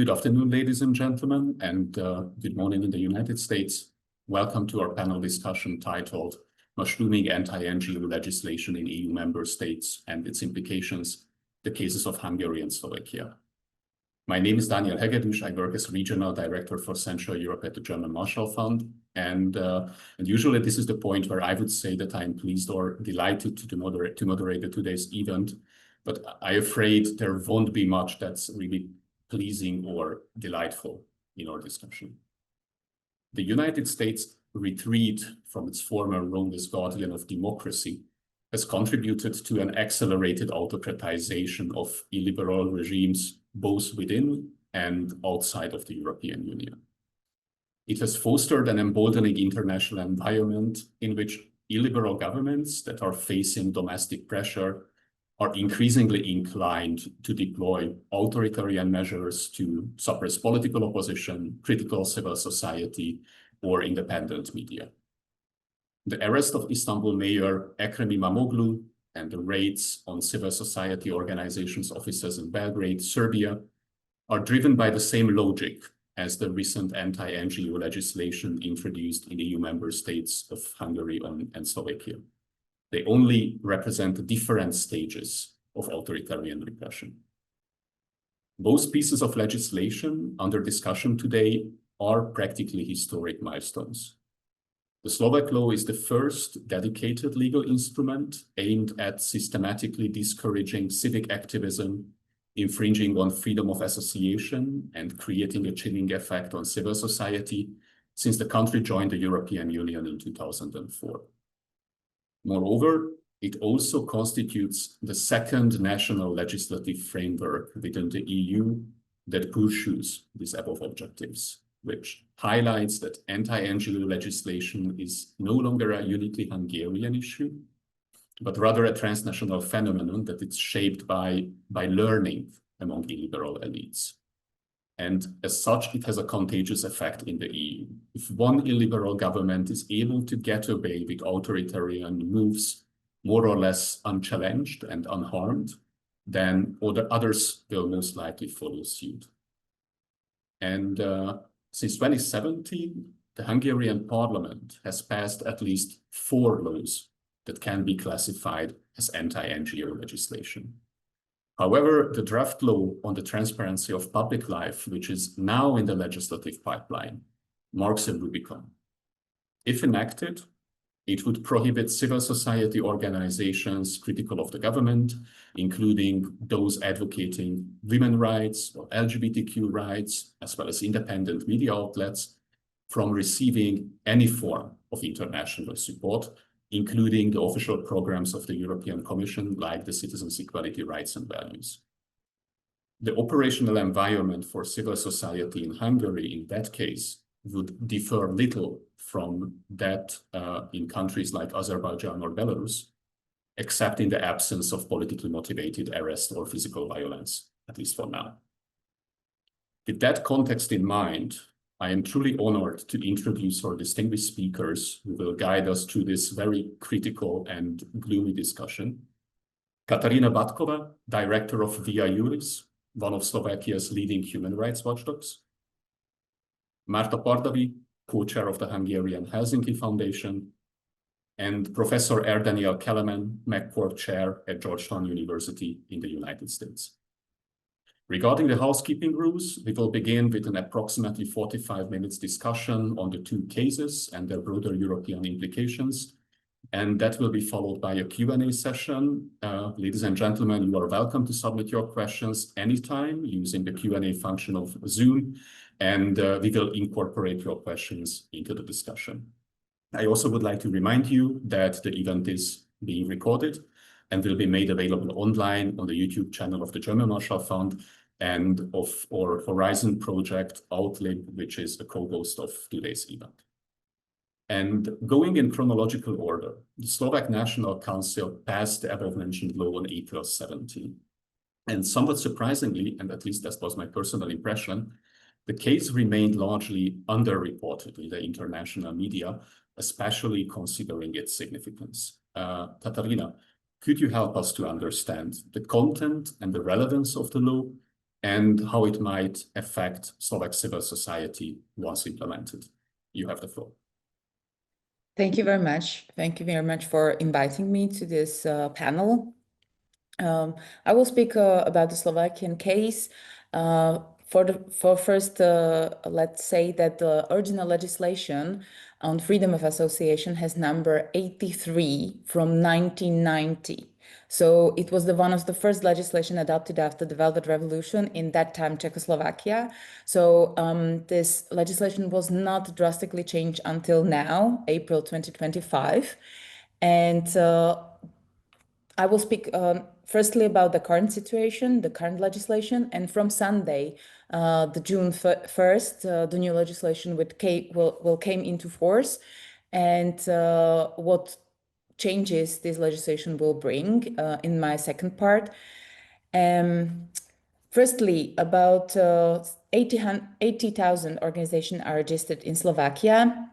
Good afternoon, ladies and gentlemen, and good morning in the United States. Welcome to our panel discussion titled Mushrooming Anti-NGO Legislation in EU Member States and Its Implications, the Cases of Hungary and Slovakia. My name is Daniel Hegedűs. I work as Regional Director for Central Europe at the German Marshall Fund. And usually this is the point where I would say that I am pleased or delighted to moderate today's event. But I'm afraid there won't be much that's really pleasing or delightful in our discussion. The United States' retreat from its former role as guardian of democracy has contributed to an accelerated autocratization of illiberal regimes both within and outside of the European Union. It has fostered an emboldening international environment in which illiberal governments that are facing domestic pressure are increasingly inclined to deploy authoritarian measures to suppress political opposition, critical civil society, or independent media. The arrest of Istanbul Mayor Ekrem İmamoğlu and the raids on civil society organizations' offices in Belgrade, Serbia, are driven by the same logic as the recent anti-NGO legislation introduced in EU member states of Hungary and Slovakia. They only represent different stages of authoritarian repression. Both pieces of legislation under discussion today are practically historic milestones. The Slovak law is the first dedicated legal instrument aimed at systematically discouraging civic activism, infringing on freedom of association, and creating a chilling effect on civil society since the country joined the European Union in 2004. Moreover, it also constitutes the second national legislative framework within the EU that pursues these above objectives, which highlights that anti-NGO legislation is no longer a uniquely Hungarian issue, but rather a transnational phenomenon that is shaped by learning among illiberal elites. And as such, it has a contagious effect in the EU. If one illiberal government is able to get away with authoritarian moves more or less unchallenged and unharmed, then others will most likely follow suit. And since 2017, the Hungarian parliament has passed at least 4 laws that can be classified as anti-NGO legislation. However, the draft law on the transparency of public life, which is now in the legislative pipeline, marks a Rubicon. If enacted, it would prohibit civil society organizations critical of the government, including those advocating women's rights or LGBTQ rights, as well as independent media outlets, from receiving any form of international support, including the official programs of the European Commission, like the Citizens' Equality, Rights and Values. The operational environment for civil society in Hungary, in that case, would differ little from that in countries like Azerbaijan or Belarus, except in the absence of politically motivated arrest or physical violence, at least for now. With that context in mind, I am truly honored to introduce our distinguished speakers who will guide us through this very critical and gloomy discussion. Katarina Batkova, Director of Via Juris, one of Slovakia's leading human rights watchdogs. Marta Pardavi, co-chair of the Hungarian Helsinki Foundation, and Professor Erdaniel Kelemen, McCourt Chair at Georgetown University in the United States. Regarding the housekeeping rules, we will begin with an approximately 45 minutes discussion on the 2 cases and their broader European implications, and that will be followed by a Q&A session. Ladies and gentlemen, you are welcome to submit your questions anytime using the Q&A function of Zoom, and we will incorporate your questions into the discussion. I also would like to remind you that the event is being recorded and will be made available online on the YouTube channel of the German Marshall Fund and of our Horizon project, Outlib, which is the co-host of today's event. And going in chronological order, the Slovak National Council passed the above-mentioned law on April 17. And somewhat surprisingly, and at least that was my personal impression, the case remained largely underreported in the international media, especially considering its significance. Katarina, could you help us to understand the content and the relevance of the law and how it might affect Slovak civil society once implemented. You have the floor. Thank you very much. Thank you very much for inviting me to this panel. I will speak about the Slovakian case. First, let's say that the original legislation on freedom of association has number 83 from 1990. So it was one of the first legislation adopted after the Velvet Revolution in that time Czechoslovakia. So this legislation was not drastically changed until now, April 2025. And I will speak firstly about the current situation, the current legislation, and from Sunday, the June 1st, the new legislation will came into force, and what changes this legislation will bring in my second part. Firstly, about 80,000 organizations are registered in Slovakia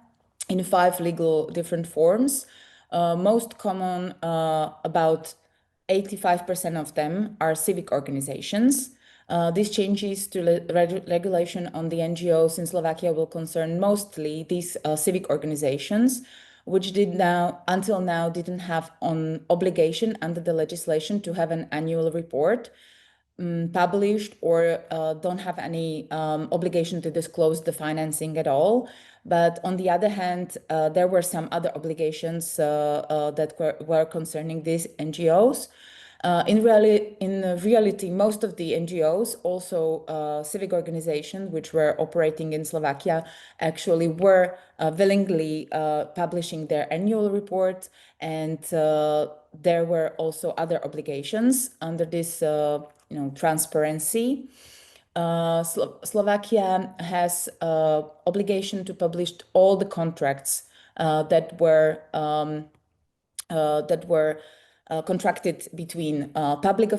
in 5 legal different forms. Most common, about 85% of them are civic organizations. These changes to regulation on the NGOs in Slovakia will concern mostly these civic organizations, which until now didn't have an obligation under the legislation to have an annual report published, or don't have any obligation to disclose the financing at all. But on the other hand, there were some other obligations that were concerning these NGOs. In reality, most of the NGOs, also civic organizations which were operating in Slovakia, actually were willingly publishing their annual report, and there were also other obligations under this transparency. Slovakia has obligation to publish all the contracts that were contracted between public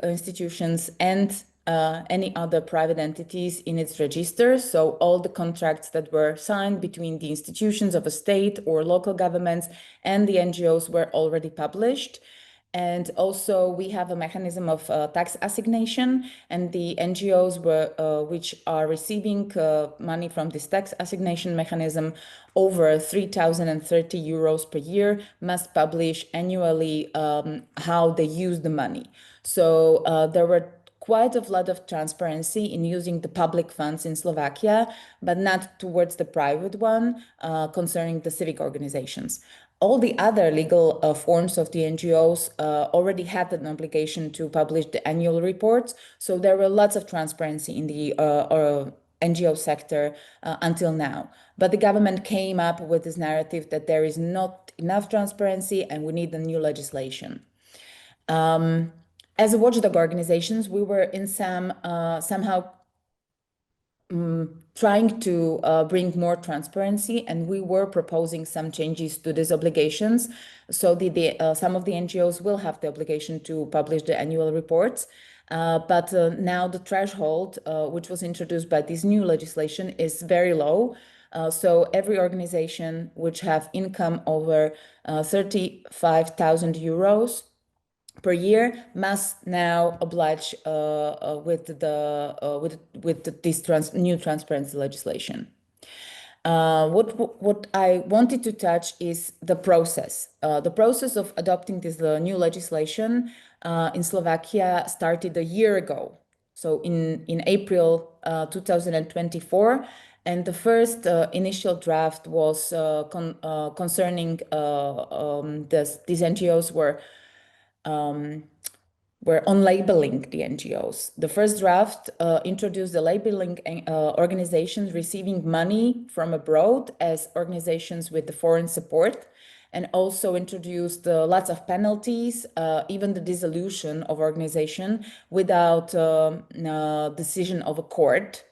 institutions and any other private entities in its register. So all the contracts that were signed between the institutions of a state or local governments and the NGOs were already published. And also we have a mechanism of tax assignation, and the NGOs which are receiving money from this tax assignation mechanism over 3,030 euros per year must publish annually how they use the money. So there were quite a lot of transparency in using the public funds in Slovakia, but not towards the private one concerning the civic organizations. All the other legal forms of the NGOs already had an obligation to publish the annual reports. So there were lots of transparency in the NGO sector until now. But the government came up with this narrative that there is not enough transparency and we need a new legislation. As a watchdog organizations, we were in somehow trying to bring more transparency, and we were proposing some changes to these obligations. So some of the NGOs will have the obligation to publish the annual reports. But now the threshold, which was introduced by this new legislation, is very low. So every organization which have income over 35,000 euros per year must now oblige with this new transparency legislation. What I wanted to touch is the process. The process of adopting this new legislation in Slovakia started a year ago. So in April 2024, and the first initial draft was concerning these NGOs were on labeling the NGOs. The first draft introduced the labeling organizations receiving money from abroad as organizations with the foreign support, and also introduced lots of penalties, even the dissolution of organization without decision of a court,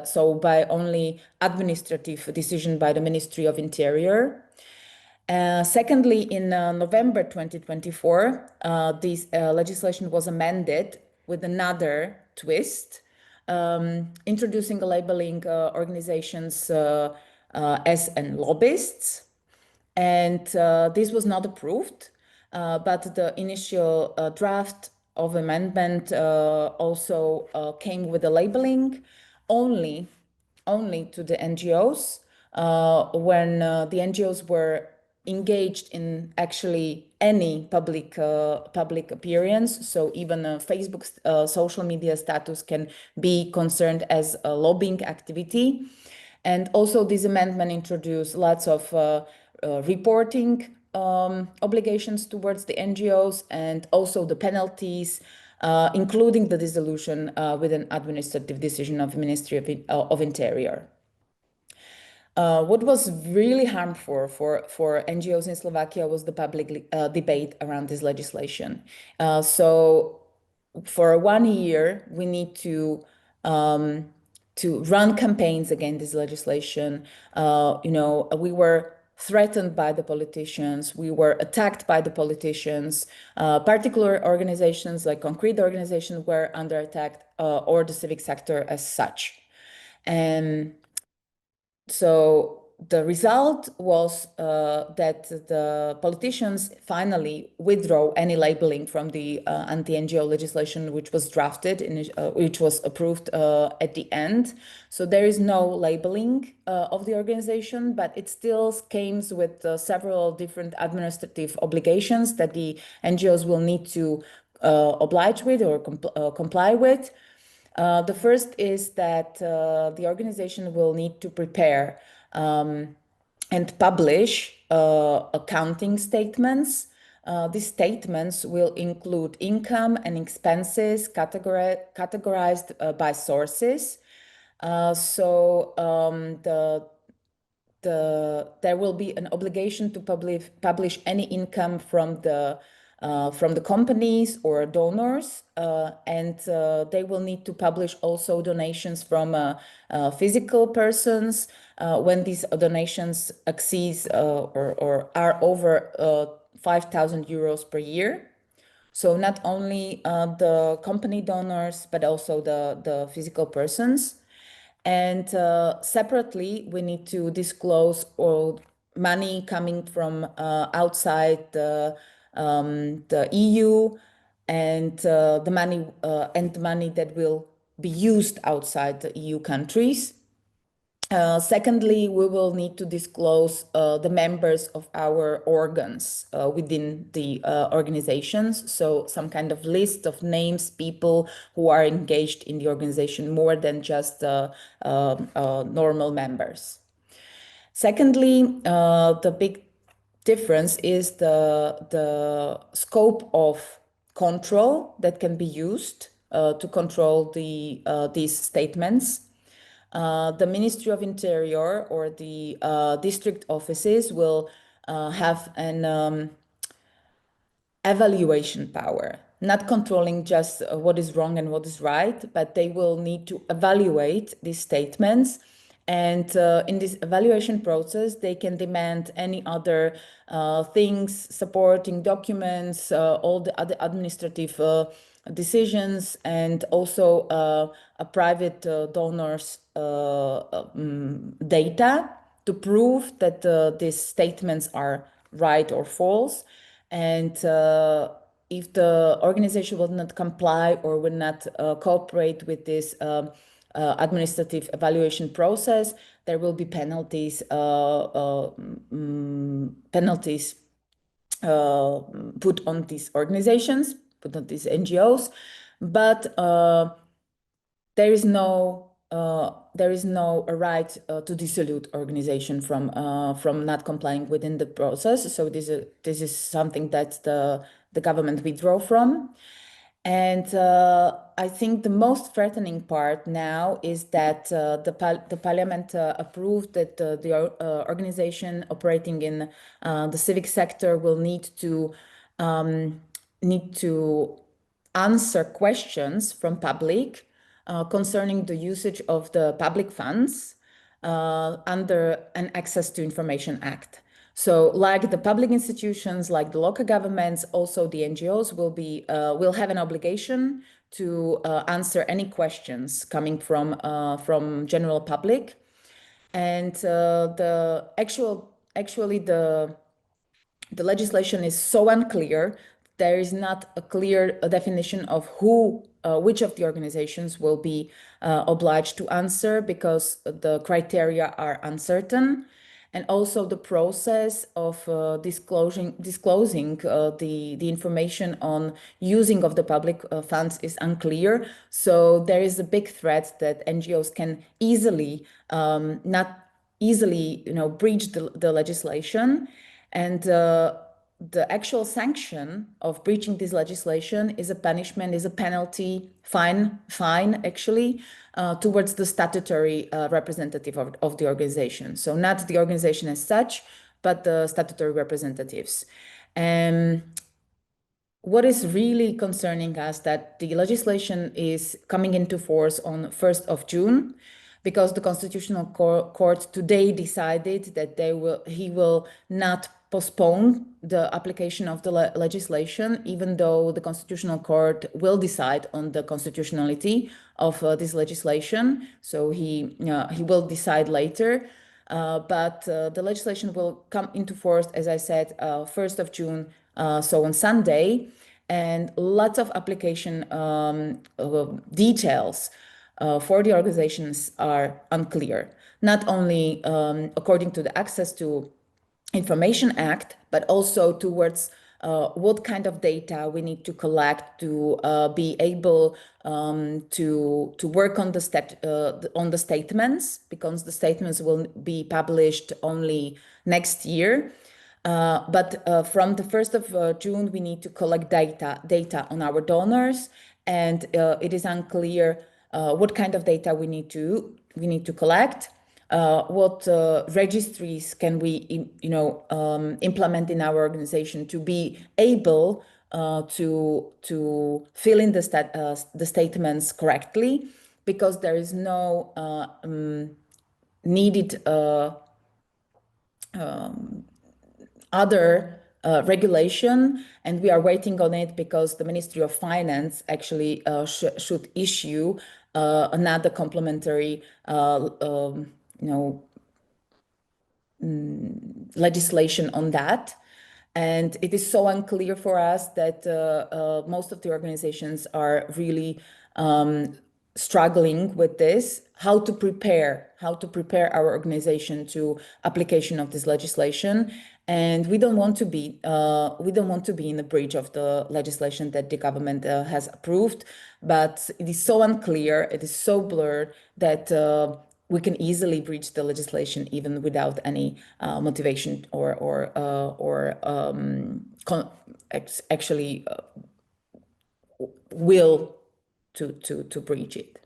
so by only administrative decision by the Ministry of Interior. Secondly, in November 2024, this legislation was amended with another twist, introducing a labeling organizations as lobbyists. And this was not approved, but the initial draft amendment also came with a labeling only to the NGOs when the NGOs were engaged in actually any public appearance. So even a Facebook social media status can be concerned as a lobbying activity. And also this amendment introduced lots of reporting obligations towards the NGOs and also the penalties, including the dissolution with an administrative decision of the Ministry of Interior. What was really harmful for NGOs in Slovakia was the public debate around this legislation. So for 1 year, we need to run campaigns against this legislation. We were threatened by the politicians. We were attacked by the politicians. Particular organizations like concrete organizations were under attack, or the civic sector as such. And so the result was that the politicians finally withdraw any labeling from the anti-NGO legislation, which was drafted, which was approved at the end. So there is no labeling of the organization, but it still comes with several different administrative obligations that the NGOs will need to oblige with or comply with. The first is that the organization will need to prepare and publish accounting statements. These statements will include income and expenses categorized by sources. There will be an obligation to publish any income from the companies or donors, and they will need to publish also donations from physical persons when these donations exceed or are over 5,000 euros per year. So not only the company donors, but also the physical persons. And separately, we need to disclose all money coming from outside the EU and the money that will be used outside the EU countries. Secondly, we will need to disclose the members of our organs within the organizations. So some kind of list of names, people who are engaged in the organization more than just normal members. Secondly, the big difference is the scope of control that can be used to control these statements. The Ministry of Interior or the district offices will have an evaluation power, not controlling just what is wrong and what is right, but they will need to evaluate these statements. And in this evaluation process, they can demand any other things, supporting documents, all the other administrative decisions, and also a private donor's data to prove that these statements are right or false. And if the organization will not comply or will not cooperate with this administrative evaluation process, there will be penalties put on these organizations, put on these NGOs, but there is no right to dissolute organization from not complying within the process. So this is something that the government withdraw from. And I think the most threatening part now is that the parliament approved that the organization operating in the civic sector will need to answer questions from public concerning the usage of the public funds under an Access to Information Act. So like the public institutions, like the local governments, also the NGOs will have an obligation to answer any questions coming from general public. And actually the legislation is so unclear there is not a clear definition of which of the organizations will be obliged to answer, because the criteria are uncertain. And also the process of disclosing the information on using of the public funds is unclear. So there is a big threat that NGOs can not easily, breach the legislation. And the actual sanction of breaching this legislation is a punishment, is a penalty, fine actually, towards the statutory representative of the organization. So not the organization as such, but the statutory representatives. What is really concerning us that the legislation is coming into force on 1st of June, because the Constitutional Court today decided that he will not postpone the application of the legislation, even though the Constitutional Court will decide on the constitutionality of this legislation. So he will decide later. But the legislation will come into force, as I said, 1st of June, so on Sunday, and lots of application details for the organizations are unclear, not only according to the Access to Information Act, but also towards what kind of data we need to collect to be able to work on the statements, because the statements will be published only next year. But from the 1st of June, we need to collect data on our donors, and it is unclear what kind of data we need to collect. What registries can we implement in our organization to be able to fill in the statements correctly, because there is no needed other regulation, and we are waiting on it because the Ministry of Finance actually should issue another complementary legislation on that. And it is so unclear for us that most of the organizations are really struggling with this, how to prepare our organization to application of this legislation. And we don't want to be in the breach of the legislation that the government has approved, but it is so unclear, it is so blurred that we can easily breach the legislation even without any motivation or actually will to breach it.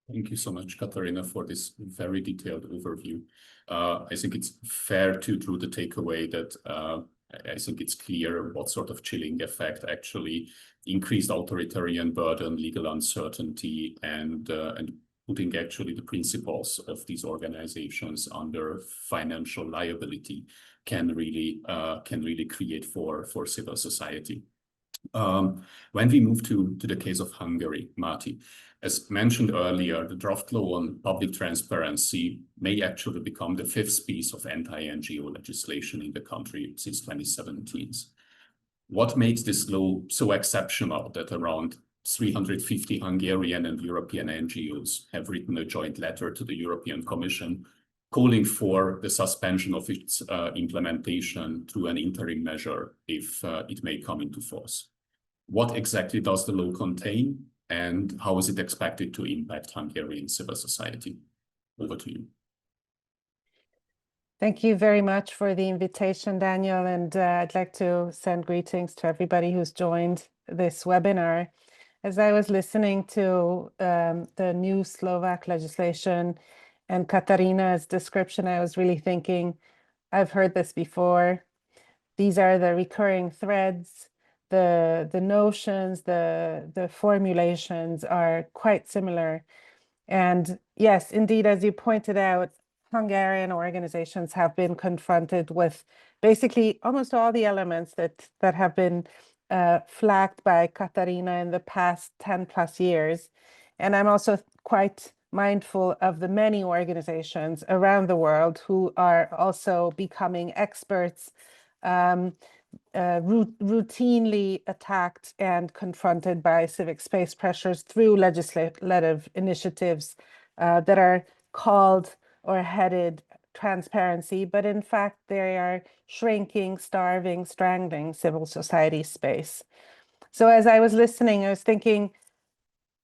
Thank you so much, Katarina, for this very detailed overview. I think it's fair to draw the takeaway that I think it's clear what sort of chilling effect actually increased authoritarian burden, legal uncertainty, and putting actually the principles of these organizations under financial liability can really create for civil society. When we move to the case of Hungary, Marty, as mentioned earlier, the draft law on public transparency may actually become the fifth piece of anti-NGO legislation in the country since 2017. What makes this law so exceptional that around 350 Hungarian and European NGOs have written a joint letter to the European Commission calling for the suspension of its implementation through an interim measure if it may come into force? What exactly does the law contain, and how is it expected to impact Hungarian civil society? Over to you. Thank you very much for the invitation, Daniel, and I'd like to send greetings to everybody who's joined this webinar. As I was listening to the new Slovak legislation and Katarina's description, I was really thinking, I've heard this before. These are the recurring threads. The notions, the formulations are quite similar. And yes, indeed, as you pointed out, Hungarian organizations have been confronted with basically almost all the elements that have been flagged by Katarina in the past 10 plus years. And I'm also quite mindful of the many organizations around the world who are also becoming experts routinely attacked and confronted by civic space pressures through legislative initiatives that are called or headed transparency, but in fact they are shrinking, starving, strangling civil society space. So as I was listening, I was thinking,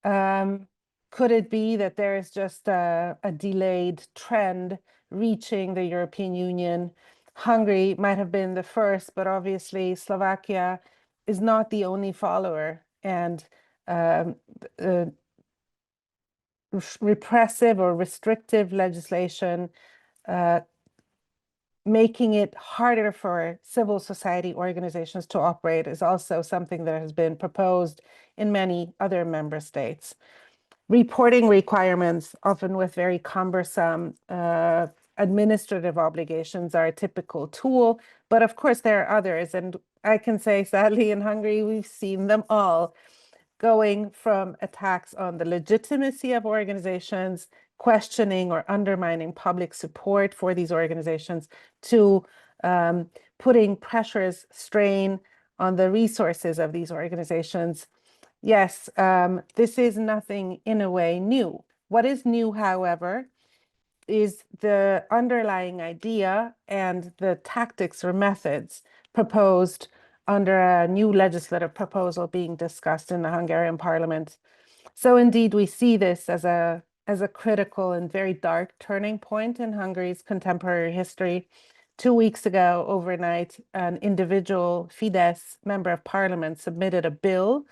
could it be that there is just a delayed trend reaching the European Union? Hungary might have been the first, but obviously Slovakia is not the only follower, and repressive or restrictive legislation making it harder for civil society organizations to operate is also something that has been proposed in many other member states. Reporting requirements, often with very cumbersome administrative obligations, are a typical tool, but of course there are others, and I can say sadly in Hungary we've seen them all, going from attacks on the legitimacy of organizations, questioning or undermining public support for these organizations, to putting pressures, strain on the resources of these organizations. Yes, this is nothing in a way new. What is new, however, is the underlying idea and the tactics or methods proposed under a new legislative proposal being discussed in the Hungarian parliament. So indeed, we see this as a critical and very dark turning point in Hungary's contemporary history. 2 weeks ago, overnight, an individual Fidesz member of parliament submitted a bill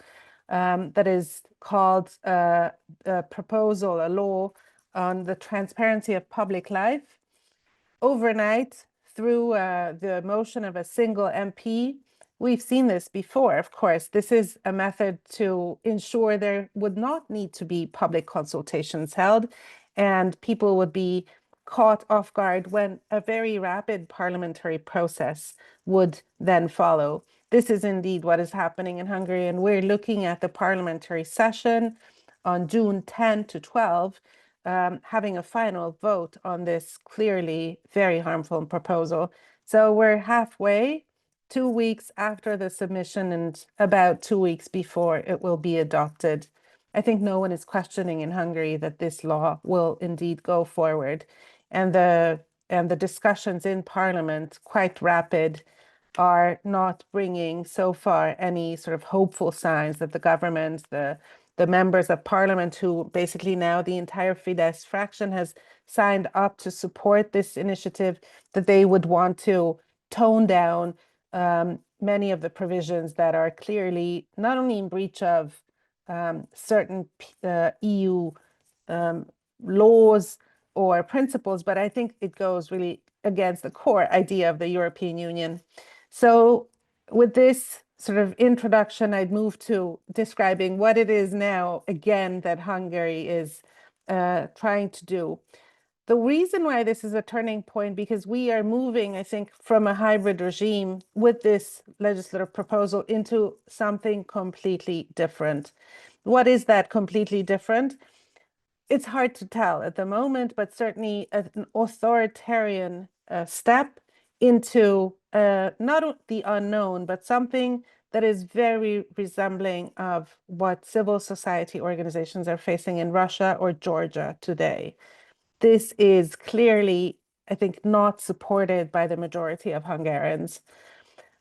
that is called a proposal, a law on the transparency of public life. Overnight, through the motion of a single MP, we've seen this before, of course. This is a method to ensure there would not need to be public consultations held, and people would be caught off guard when a very rapid parliamentary process would then follow. This is indeed what is happening in Hungary, and we're looking at the parliamentary session on June 10 to 12, having a final vote on this clearly very harmful proposal. So we're halfway, 2 weeks after the submission and about 2 weeks before it will be adopted. I think no one is questioning in Hungary that this law will indeed go forward. And the discussions in Parliament, quite rapid, are not bringing so far any sort of hopeful signs that the government, the members of Parliament, who basically now the entire Fidesz fraction has signed up to support this initiative, that they would want to tone down many of the provisions that are clearly not only in breach of certain EU laws or principles, but I think it goes really against the core idea of the European Union. So with this sort of introduction, I'd move to describing what it is now, again, that Hungary is trying to do. The reason why this is a turning point, because we are moving, I think, from a hybrid regime with this legislative proposal into something completely different. What is that completely different? It's hard to tell at the moment, but certainly an authoritarian step into not the unknown, but something that is very resembling of what civil society organizations are facing in Russia or Georgia today. This is clearly, I think, not supported by the majority of Hungarians,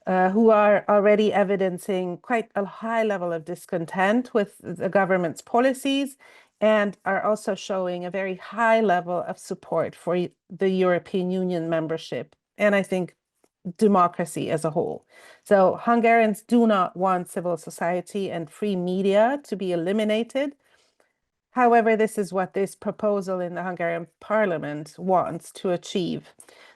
who are already evidencing quite a high level of discontent with the government's policies, and are also showing a very high level of support for the European Union membership, and I think democracy as a whole. So Hungarians do not want civil society and free media to be eliminated. However, this is what this proposal in the Hungarian parliament wants to achieve.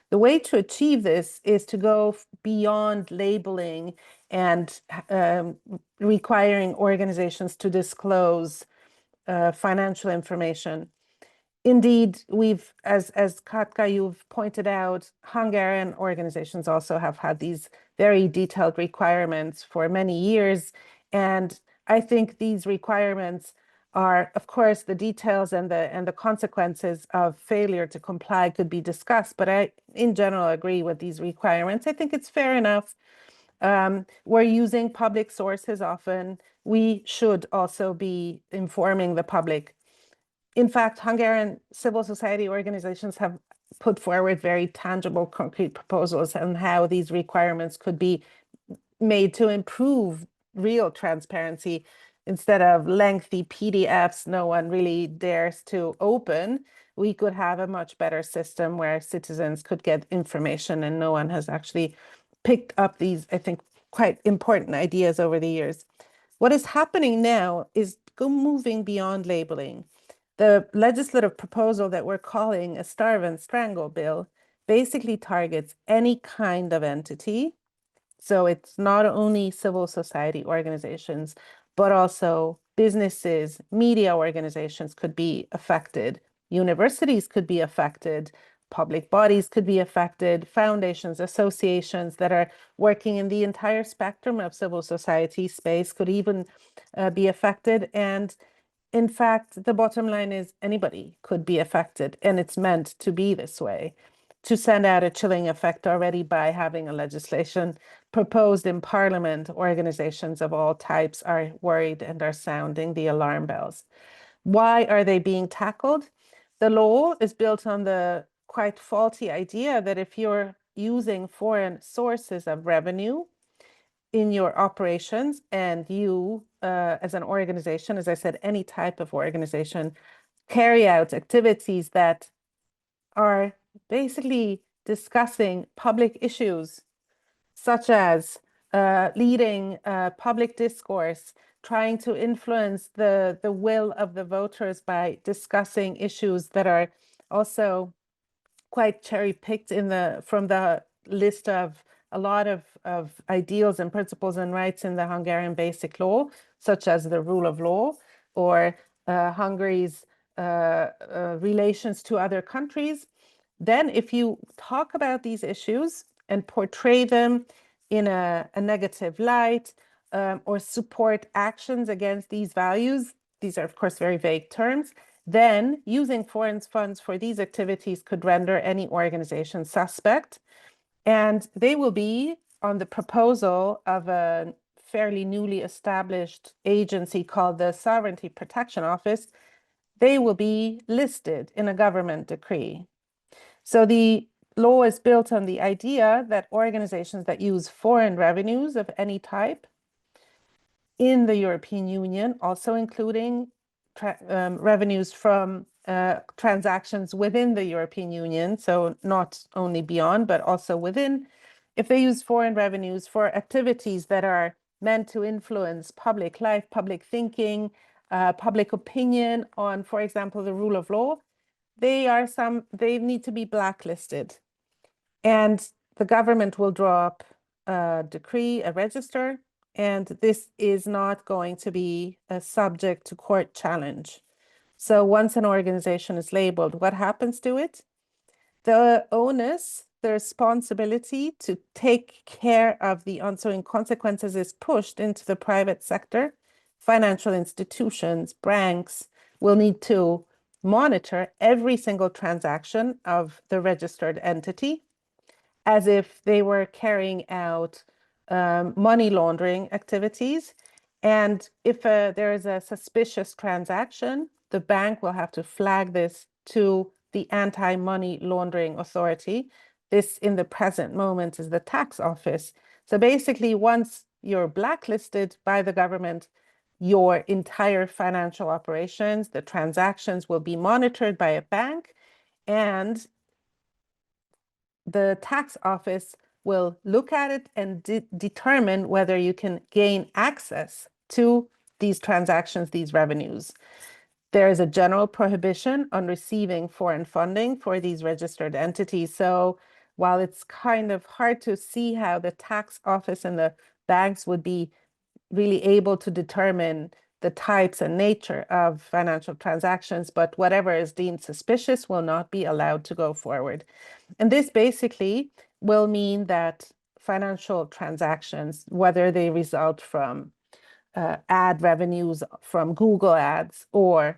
The way to achieve this is to go beyond labeling and requiring organizations to disclose financial information. Indeed, we've, as Katka, you've pointed out, Hungarian organizations also have had these very detailed requirements for many years. And I think these requirements are, of course, the details and the consequences of failure to comply could be discussed, but I, in general, agree with these requirements. I think it's fair enough. We're using public sources often. We should also be informing the public. In fact, Hungarian civil society organizations have put forward very tangible, concrete proposals on how these requirements could be made to improve real transparency. Instead of lengthy PDFs no one really dares to open, we could have a much better system where citizens could get information, and no one has actually picked up these, I think, quite important ideas over the years. What is happening now is moving beyond labeling. The legislative proposal that we're calling a starve and strangle bill basically targets any kind of entity. So it's not only civil society organizations, but also businesses, media organizations could be affected, universities could be affected, public bodies could be affected, foundations, associations that are working in the entire spectrum of civil society space could even be affected. And in fact, the bottom line is anybody could be affected, and it's meant to be this way, to send out a chilling effect already by having a legislation proposed in Parliament. Organizations of all types are worried and are sounding the alarm bells. Why are they being tackled? The law is built on the quite faulty idea that if you're using foreign sources of revenue in your operations, and you, as an organization, as I said, any type of organization, carry out activities that are basically discussing public issues, such as leading public discourse, trying to influence the will of the voters by discussing issues that are also quite cherry-picked from the list of a lot of ideals and principles and rights in the Hungarian basic law, such as the rule of law, or Hungary's relations to other countries. Then if you talk about these issues and portray them in a negative light, or support actions against these values, these are of course very vague terms, then using foreign funds for these activities could render any organization suspect. And they will be on the proposal of a fairly newly established agency called the Sovereignty Protection Office. They will be listed in a government decree. So the law is built on the idea that organizations that use foreign revenues of any type in the European Union, also including revenues from transactions within the European Union, so not only beyond, but also within, if they use foreign revenues for activities that are meant to influence public life, public thinking, public opinion on, for example, the rule of law, they need to be blacklisted. And the government will draw up a decree, a register, and this is not going to be subject to court challenge. So once an organization is labeled, what happens to it? The onus, the responsibility to take care of the ensuing consequences is pushed into the private sector. Financial institutions, banks will need to monitor every single transaction of the registered entity as if they were carrying out money laundering activities. And if there is a suspicious transaction, the bank will have to flag this to the anti-money laundering authority. This, in the present moment, is the tax office. So basically, once you're blacklisted by the government, your entire financial operations, the transactions will be monitored by a bank, and the tax office will look at it and determine whether you can gain access to these transactions, these revenues. There is a general prohibition on receiving foreign funding for these registered entities. So while it's kind of hard to see how the tax office and the banks would be really able to determine the types and nature of financial transactions, but whatever is deemed suspicious will not be allowed to go forward. And this basically will mean that financial transactions, whether they result from ad revenues from Google ads or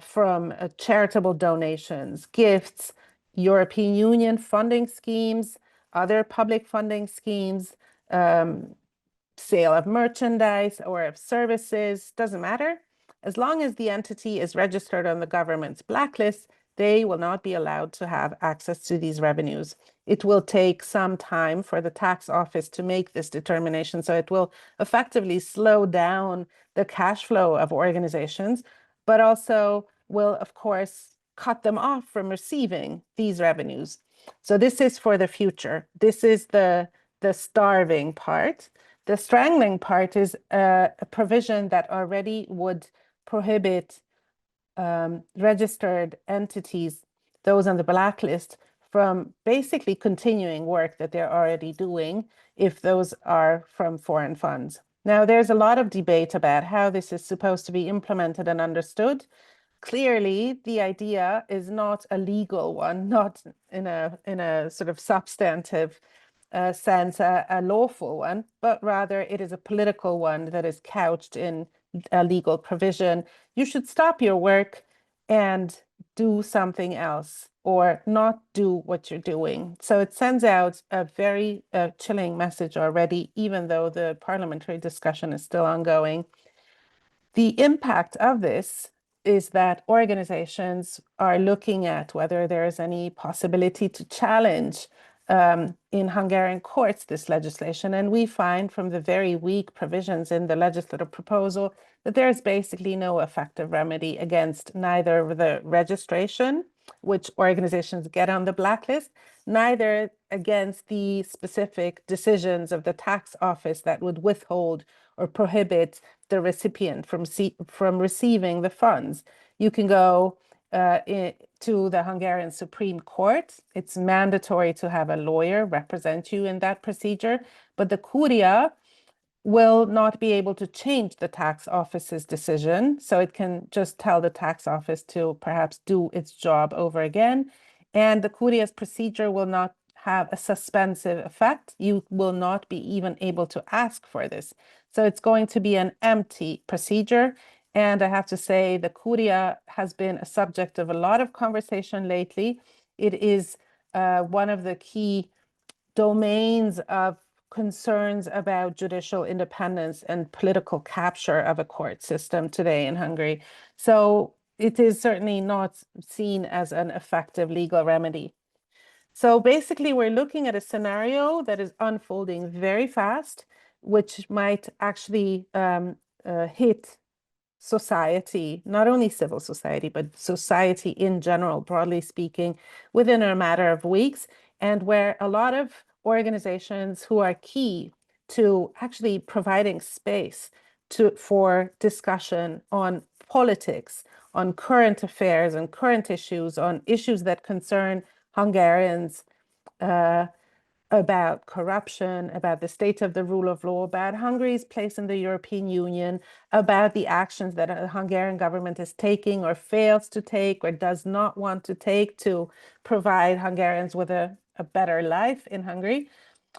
from charitable donations, gifts, European Union funding schemes, other public funding schemes, sale of merchandise or of services, doesn't matter. As long as the entity is registered on the government's blacklist, they will not be allowed to have access to these revenues. It will take some time for the tax office to make this determination, so it will effectively slow down the cash flow of organizations, but also will, of course, cut them off from receiving these revenues. So this is for the future. This is the starving part. The strangling part is a provision that already would prohibit registered entities, those on the blacklist, from basically continuing work that they're already doing if those are from foreign funds. Now, there's a lot of debate about how this is supposed to be implemented and understood. Clearly, the idea is not a legal one, not in a sort of substantive sense, a lawful one, but rather it is a political one that is couched in a legal provision. You should stop your work and do something else or not do what you're doing. So it sends out a very chilling message already, even though the parliamentary discussion is still ongoing. The impact of this is that organizations are looking at whether there is any possibility to challenge in Hungarian courts this legislation. And we find from the very weak provisions in the legislative proposal that there is basically no effective remedy against neither the registration, which organizations get on the blacklist, neither against the specific decisions of the tax office that would withhold or prohibit the recipient from receiving the funds. You can go to the Hungarian Supreme Court. It's mandatory to have a lawyer represent you in that procedure, but the Curia will not be able to change the tax office's decision. So it can just tell the tax office to perhaps do its job over again. And the Curia's procedure will not have a suspensive effect. You will not be even able to ask for this. So it's going to be an empty procedure. And I have to say, the Curia has been a subject of a lot of conversation lately. It is one of the key domains of concerns about judicial independence and political capture of a court system today in Hungary. So it is certainly not seen as an effective legal remedy. So basically, we're looking at a scenario that is unfolding very fast, which might actually hit society, not only civil society, but society in general, broadly speaking, within a matter of weeks, and where a lot of organizations who are key to actually providing space for discussion on politics, on current affairs and current issues, on issues that concern Hungarians, about corruption, about the state of the rule of law, about Hungary's place in the European Union, about the actions that a Hungarian government is taking or fails to take or does not want to take to provide Hungarians with a better life in Hungary.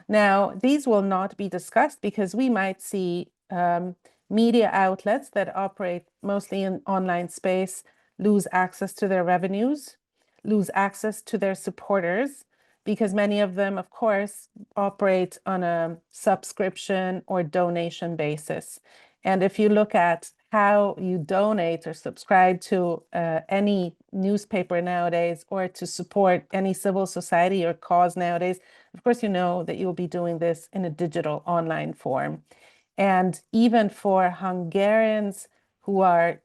Now, these will not be discussed because we might see media outlets that operate mostly in online space lose access to their revenues, lose access to their supporters, because many of them, of course, operate on a subscription or donation basis. And if you look at how you donate or subscribe to any newspaper nowadays or to support any civil society or cause nowadays, of course, you know that you'll be doing this in a digital online form. And even for Hungarians who are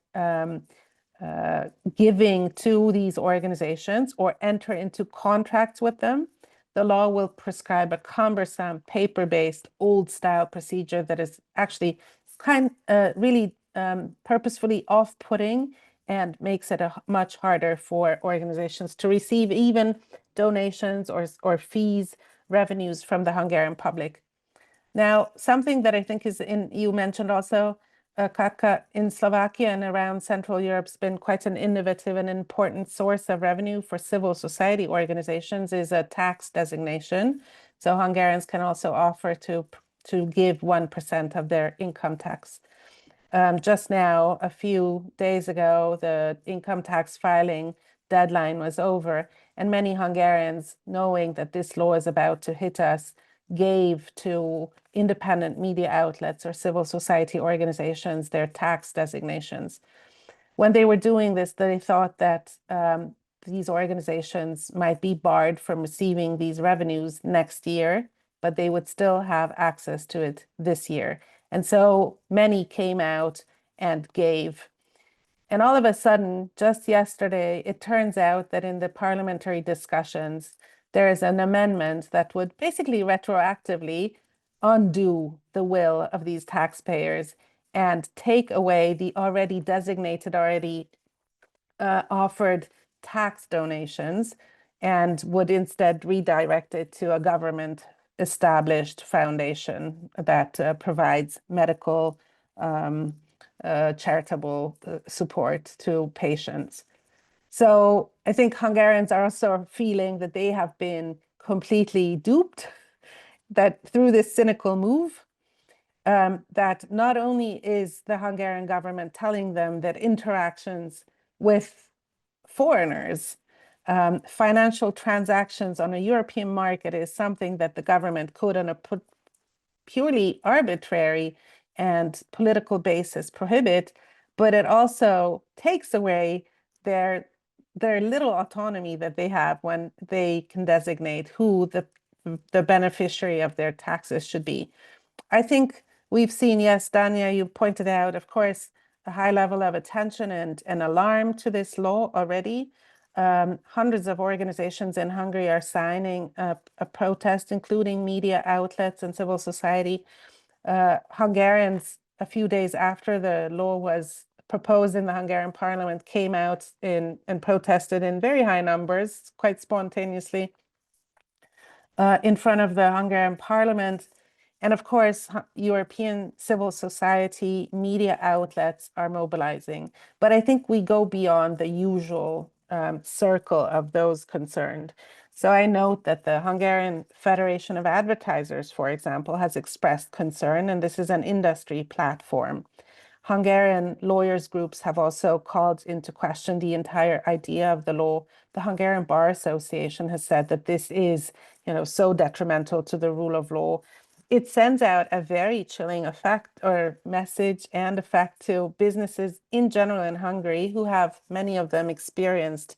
giving to these organizations or enter into contracts with them, the law will prescribe a cumbersome, paper-based, old-style procedure that is actually really purposefully off-putting and makes it much harder for organizations to receive even donations or fees, revenues from the Hungarian public. Now, something that I think is you mentioned also, Katka, in Slovakia and around Central Europe has been quite an innovative and important source of revenue for civil society organizations is a tax designation. So Hungarians can also offer to give 1% of their income tax. Just now, a few days ago, the income tax filing deadline was over, and many Hungarians, knowing that this law is about to hit us, gave to independent media outlets or civil society organizations their tax designations. When they were doing this, they thought that these organizations might be barred from receiving these revenues next year, but they would still have access to it this year. And so many came out and gave. And all of a sudden, just yesterday, it turns out that in the parliamentary discussions, there is an amendment that would basically retroactively undo the will of these taxpayers and take away the already designated, already offered tax donations, and would instead redirect it to a government established foundation that provides medical charitable support to patients. So I think Hungarians are also feeling that they have been completely duped, that through this cynical move, that not only is the Hungarian government telling them that interactions with foreigners, financial transactions on a European market is something that the government could, on a purely arbitrary and political basis, prohibit, but it also takes away their little autonomy that they have when they can designate who the beneficiary of their taxes should be. I think we've seen, yes, Dania, you pointed out, of course, a high level of attention and alarm to this law already. Hundreds of organizations in Hungary are signing a protest, including media outlets and civil society. Hungarians, a few days after the law was proposed in the Hungarian parliament, came out and protested in very high numbers, quite spontaneously, in front of the Hungarian parliament. And of course, European civil society media outlets are mobilizing. But I think we go beyond the usual circle of those concerned. So I note that the Hungarian Federation of Advertisers, for example, has expressed concern, and this is an industry platform. Hungarian lawyers groups have also called into question the entire idea of the law. The Hungarian Bar Association has said that this is, so detrimental to the rule of law. It sends out a very chilling effect or message and effect to businesses in general in Hungary, who have, many of them, experienced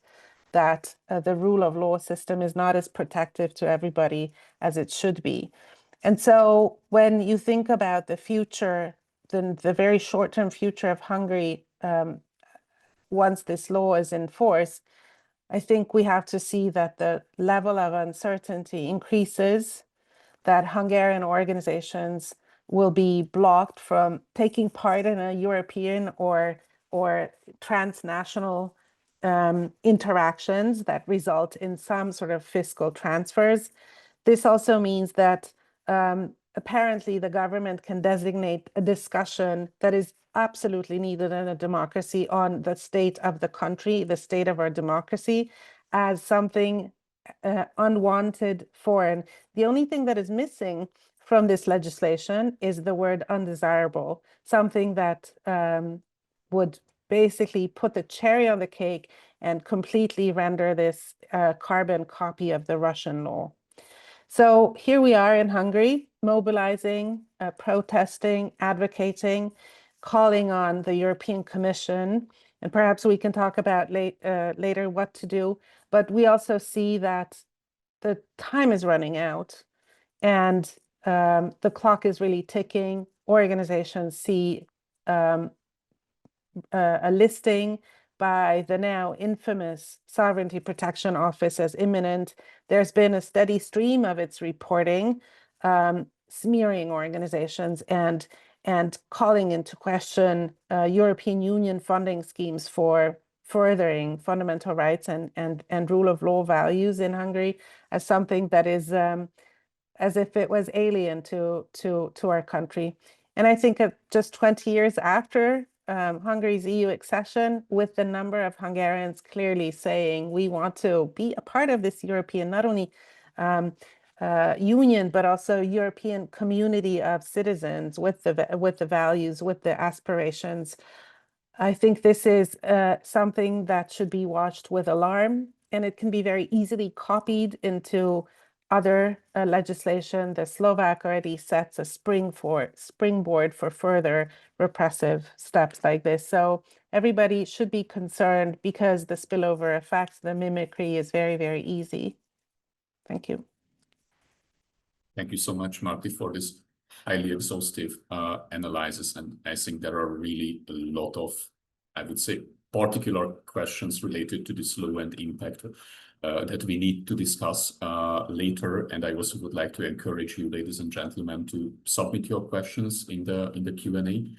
that the rule of law system is not as protective to everybody as it should be. And so when you think about the future, the very short-term future of Hungary, once this law is in force, I think we have to see that the level of uncertainty increases, that Hungarian organizations will be blocked from taking part in a European or transnational interactions that result in some sort of fiscal transfers. This also means that apparently the government can designate a discussion that is absolutely needed in a democracy on the state of the country, the state of our democracy, as something unwanted foreign. The only thing that is missing from this legislation is the word undesirable, something that would basically put the cherry on the cake and completely render this carbon copy of the Russian law. So here we are in Hungary, mobilizing, protesting, advocating, calling on the European Commission, and perhaps we can talk about later what to do. But we also see that the time is running out, and the clock is really ticking. Organizations see a listing by the now infamous Sovereignty Protection Office as imminent. There's been a steady stream of its reporting, smearing organizations and calling into question European Union funding schemes for furthering fundamental rights and rule of law values in Hungary as something that is as if it was alien to our country. And I think just 20 years after Hungary's EU accession, with the number of Hungarians clearly saying we want to be a part of this European, not only union, but also European community of citizens with the values, with the aspirations. I think this is something that should be watched with alarm, and it can be very easily copied into other legislation. The Slovak already sets a springboard for further repressive steps like this. So everybody should be concerned because the spillover effect, the mimicry is very, very easy. Thank you. Thank you so much, Marty, for this highly exhaustive analysis. And I think there are really a lot of, I would say, particular questions related to this law and impact that we need to discuss later. And I also would like to encourage you, ladies and gentlemen, to submit your questions in the Q&A,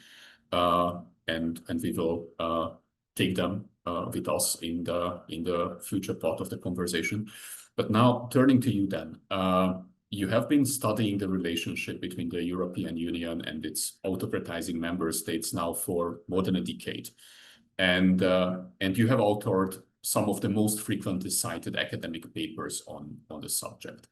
and we will take them with us in the future part of the conversation. But now turning to you, Dan. You have been studying the relationship between the European Union and its autocratizing member states now for more than a decade. And you have authored some of the most frequently cited academic papers on the subject.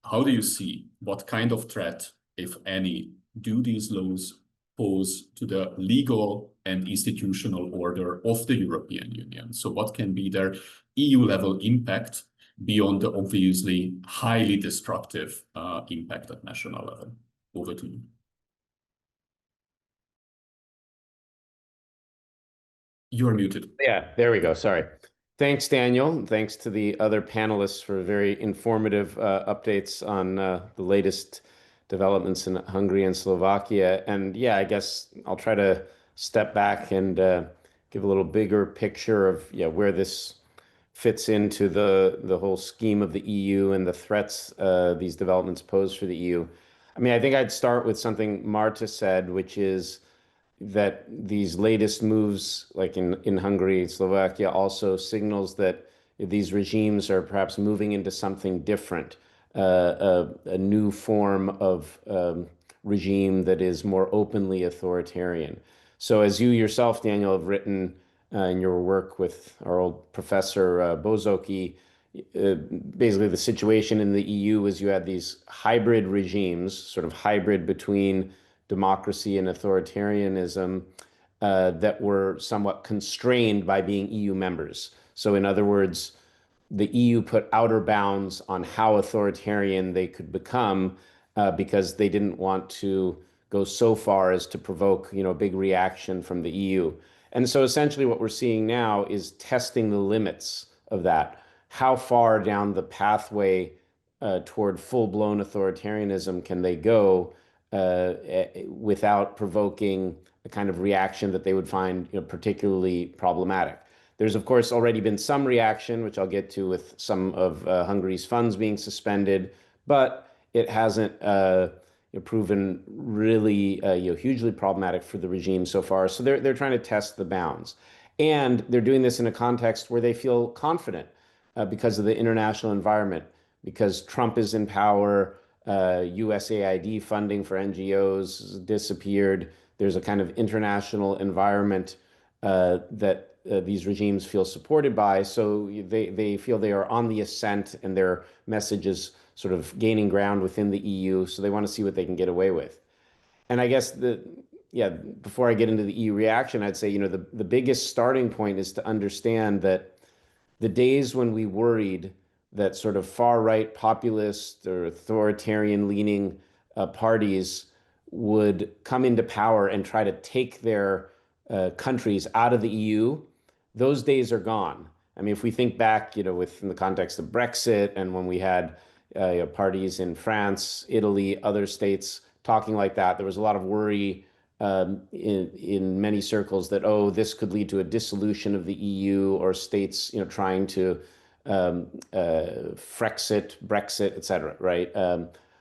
How do you see what kind of threat, if any, do these laws pose to the legal and institutional order of the European Union? So what can be their EU-level impact beyond the obviously highly destructive impact at national level? Over to you. You're muted. Yeah, there we go. Sorry. Thanks, Daniel. Thanks to the other panelists for very informative updates on the latest developments in Hungary and Slovakia. And yeah, I guess I'll try to step back and give a little bigger picture of where this fits into the whole scheme of the EU and the threats these developments pose for the EU. I mean, I think I'd start with something Marta said, which is that these latest moves, like in Hungary and Slovakia, also signals that these regimes are perhaps moving into something different, a new form of regime that is more openly authoritarian. So as you yourself, Daniel, have written in your work with our old professor Bozoki, basically the situation in the EU is you had these hybrid regimes, sort of hybrid between democracy and authoritarianism, that were somewhat constrained by being EU members. So in other words, the EU put outer bounds on how authoritarian they could become because they didn't want to go so far as to provoke, a big reaction from the EU. And so essentially what we're seeing now is testing the limits of that. How far down the pathway toward full-blown authoritarianism can they go without provoking a kind of reaction that they would find particularly problematic? There's, of course, already been some reaction, which I'll get to with some of Hungary's funds being suspended, but it hasn't proven really hugely problematic for the regime so far. So they're trying to test the bounds. And they're doing this in a context where they feel confident because of the international environment, because Trump is in power, USAID funding for NGOs disappeared. There's a kind of international environment that these regimes feel supported by. So they feel they are on the ascent and their message is sort of gaining ground within the EU. So they want to see what they can get away with. And I guess before I get into the EU reaction, I'd say, the biggest starting point is to understand that the days when we worried that sort of far-right populist or authoritarian-leaning parties would come into power and try to take their countries out of the EU, those days are gone. I mean, if we think back, in the context of Brexit and when we had parties in France, Italy, other states talking like that, there was a lot of worry in many circles that, this could lead to a dissolution of the EU or states, trying to Frexit, Brexit, etc., right?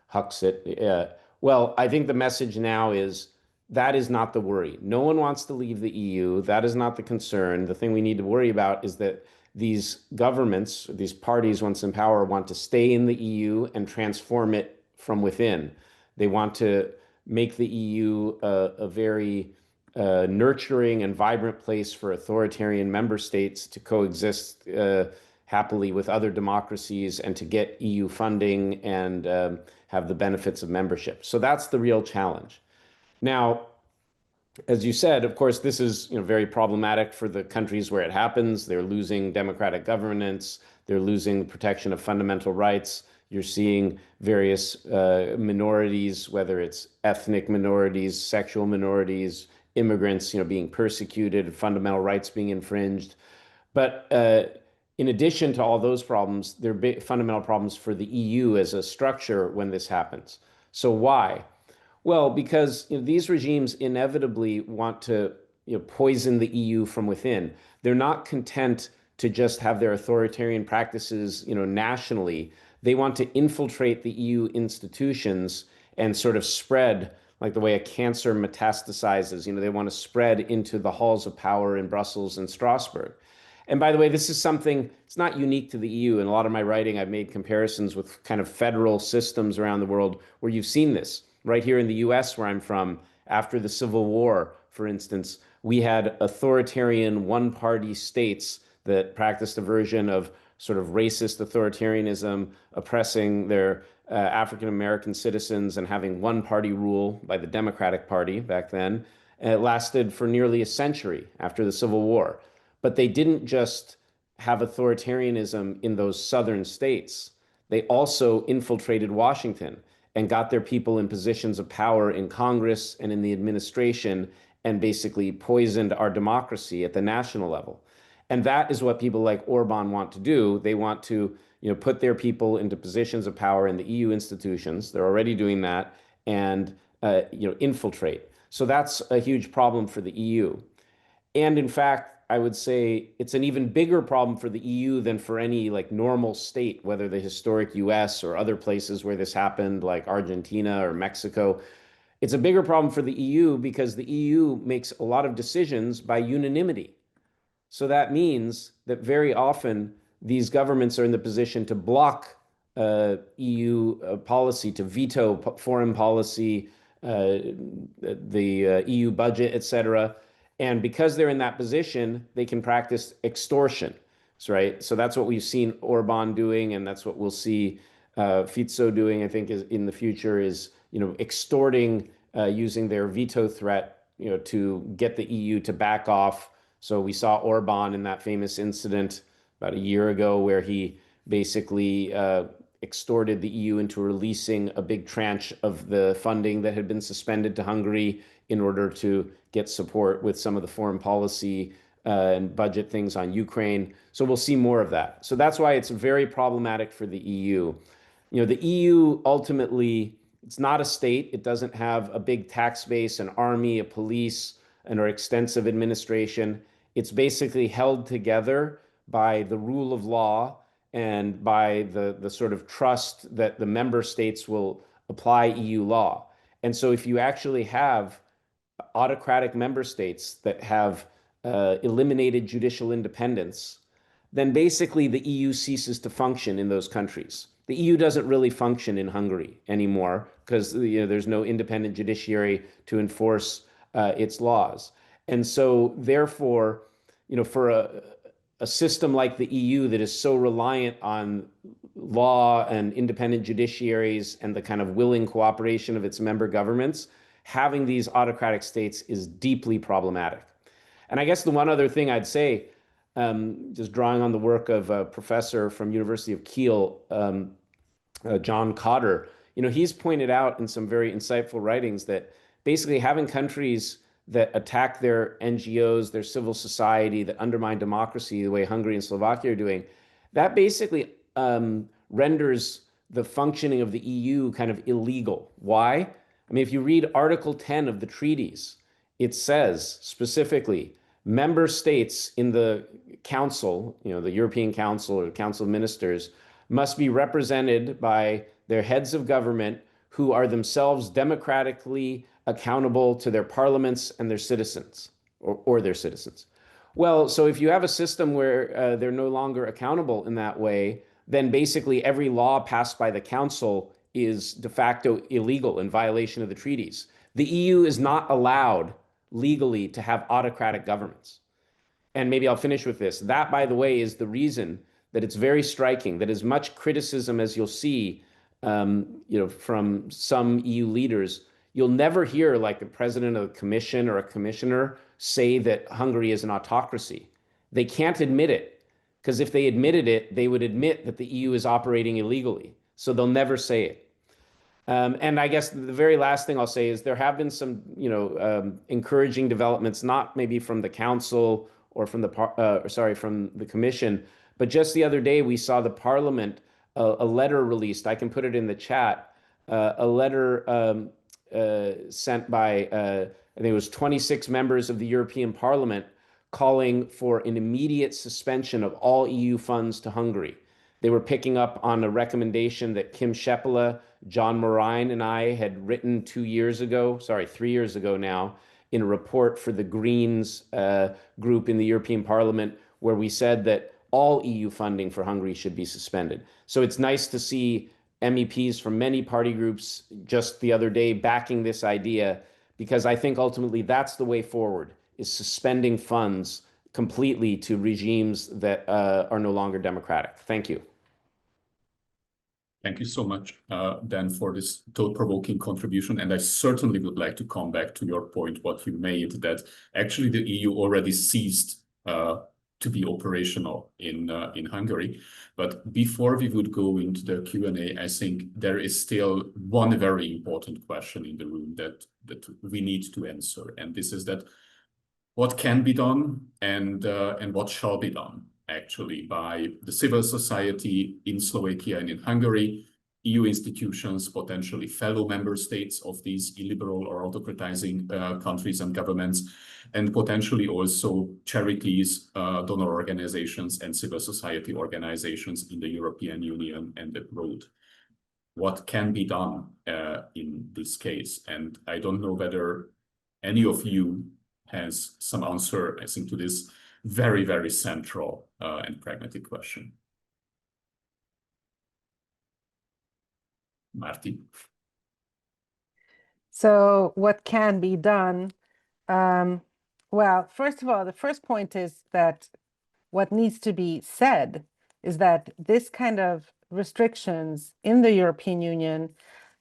Huxit. Well, I think the message now is that is not the worry. No one wants to leave the EU. That is not the concern. The thing we need to worry about is that these governments, these parties once in power, want to stay in the EU and transform it from within. They want to make the EU a very nurturing and vibrant place for authoritarian member states to coexist happily with other democracies and to get EU funding and have the benefits of membership. So that's the real challenge. Now, as you said, of course, this is very problematic for the countries where it happens. They're losing democratic governance. They're losing the protection of fundamental rights. You're seeing various minorities, whether it's ethnic minorities, sexual minorities, immigrants, being persecuted, fundamental rights being infringed. But in addition to all those problems, there are fundamental problems for the EU as a structure when this happens. So why? Well, because these regimes inevitably want to poison the EU from within. They're not content to just have their authoritarian practices nationally. They want to infiltrate the EU institutions and sort of spread, like the way a cancer metastasizes. They want to spread into the halls of power in Brussels and Strasbourg. And by the way, this is something, it's not unique to the EU. In a lot of my writing, I've made comparisons with kind of federal systems around the world where you've seen this. Right here in the US, where I'm from, after the Civil War, for instance, we had authoritarian one-party states that practiced a version of sort of racist authoritarianism, oppressing their African-American citizens and having one-party rule by the Democratic Party back then. And it lasted for nearly a century after the Civil War. But they didn't just have authoritarianism in those southern states. They also infiltrated Washington and got their people in positions of power in Congress and in the administration and basically poisoned our democracy at the national level. And that is what people like Orban want to do. They want to put their people into positions of power in the EU institutions. They're already doing that, and infiltrate. So that's a huge problem for the EU. And in fact, I would say it's an even bigger problem for the EU than for any normal state, whether the historic US or other places where this happened, like Argentina or Mexico. It's a bigger problem for the EU because the EU makes a lot of decisions by unanimity. So that means that very often these governments are in the position to block EU policy, to veto foreign policy, the EU budget, etc. And because they're in that position, they can practice extortion, right? So that's what we've seen Orban doing, and that's what we'll see Fico doing, I think, is in the future, is extorting using their veto threat, to get the EU to back off. So we saw Orban in that famous incident about a year ago where he basically extorted the EU into releasing a big tranche of the funding that had been suspended to Hungary in order to get support with some of the foreign policy and budget things on Ukraine. So we'll see more of that. So that's why it's very problematic for the EU. The EU ultimately, it's not a state. It doesn't have a big tax base, an army, a police, or extensive administration. It's basically held together by the rule of law and by the sort of trust that the member states will apply EU law. And so if you actually have autocratic member states that have eliminated judicial independence, then basically the EU ceases to function in those countries. The EU doesn't really function in Hungary anymore because there's no independent judiciary to enforce its laws. And so therefore, for a system like the EU that is so reliant on law and independent judiciaries and the kind of willing cooperation of its member governments, having these autocratic states is deeply problematic. And I guess the one other thing I'd say, just drawing on the work of a professor from University of Kiel, John Cotter, he's pointed out in some very insightful writings that basically having countries that attack their NGOs, their civil society, that undermine democracy the way Hungary and Slovakia are doing, that basically renders the functioning of the EU kind of illegal. Why? I mean, if you read Article 10 of the treaties, it says specifically, member states in the Council, the European Council or Council of Ministers, must be represented by their heads of government who are themselves democratically accountable to their parliaments and their citizens, or their citizens. Well, so if you have a system where they're no longer accountable in that way, then basically every law passed by the Council is de facto illegal in violation of the treaties. The EU is not allowed legally to have autocratic governments. And maybe I'll finish with this. That, by the way, is the reason that it's very striking that as much criticism as you'll see, from some EU leaders, you'll never hear like the president of the commission or a commissioner say that Hungary is an autocracy. They can't admit it, because if they admitted it, they would admit that the EU is operating illegally. So they'll never say it. And I guess the very last thing I'll say is there have been some, encouraging developments, not maybe from the council or from from the commission, but just the other day we saw the parliament, a letter released. I can put it in the chat. A letter sent by, I think it was 26 members of the European Parliament, calling for an immediate suspension of all EU funds to Hungary. They were picking up on a recommendation that Kim Schepele, John Moraine, and I had written 3 years ago now, in a report for the Greens group in the European Parliament, where we said that all EU funding for Hungary should be suspended. So it's nice to see MEPs from many party groups just the other day backing this idea, because I think ultimately that's the way forward, is suspending funds completely to regimes that are no longer democratic. Thank you. Thank you so much, Dan, for this thought-provoking contribution. And I certainly would like to come back to your point, what you made, that actually the EU already ceased to be operational in Hungary. But before we would go into the Q&A, I think there is still one very important question in the room that we need to answer. And this is that what can be done and what shall be done, actually, by the civil society in Slovakia and in Hungary, EU institutions, potentially fellow member states of these illiberal or autocratizing countries and governments, and potentially also charities, donor organizations, and civil society organizations in the European Union and abroad. What can be done in this case? And I don't know whether any of you has some answer, I think, to this very, very central and pragmatic question. Marti. So what can be done? Well, first of all, the first point is that what needs to be said is that this kind of restrictions in the European Union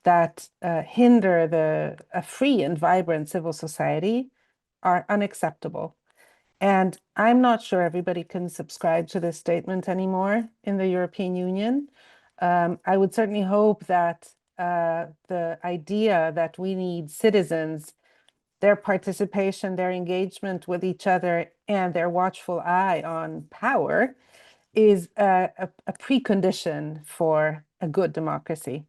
that hinder a free and vibrant civil society are unacceptable. And I'm not sure everybody can subscribe to this statement anymore in the European Union. I would certainly hope that the idea that we need citizens, their participation, their engagement with each other, and their watchful eye on power is a precondition for a good democracy.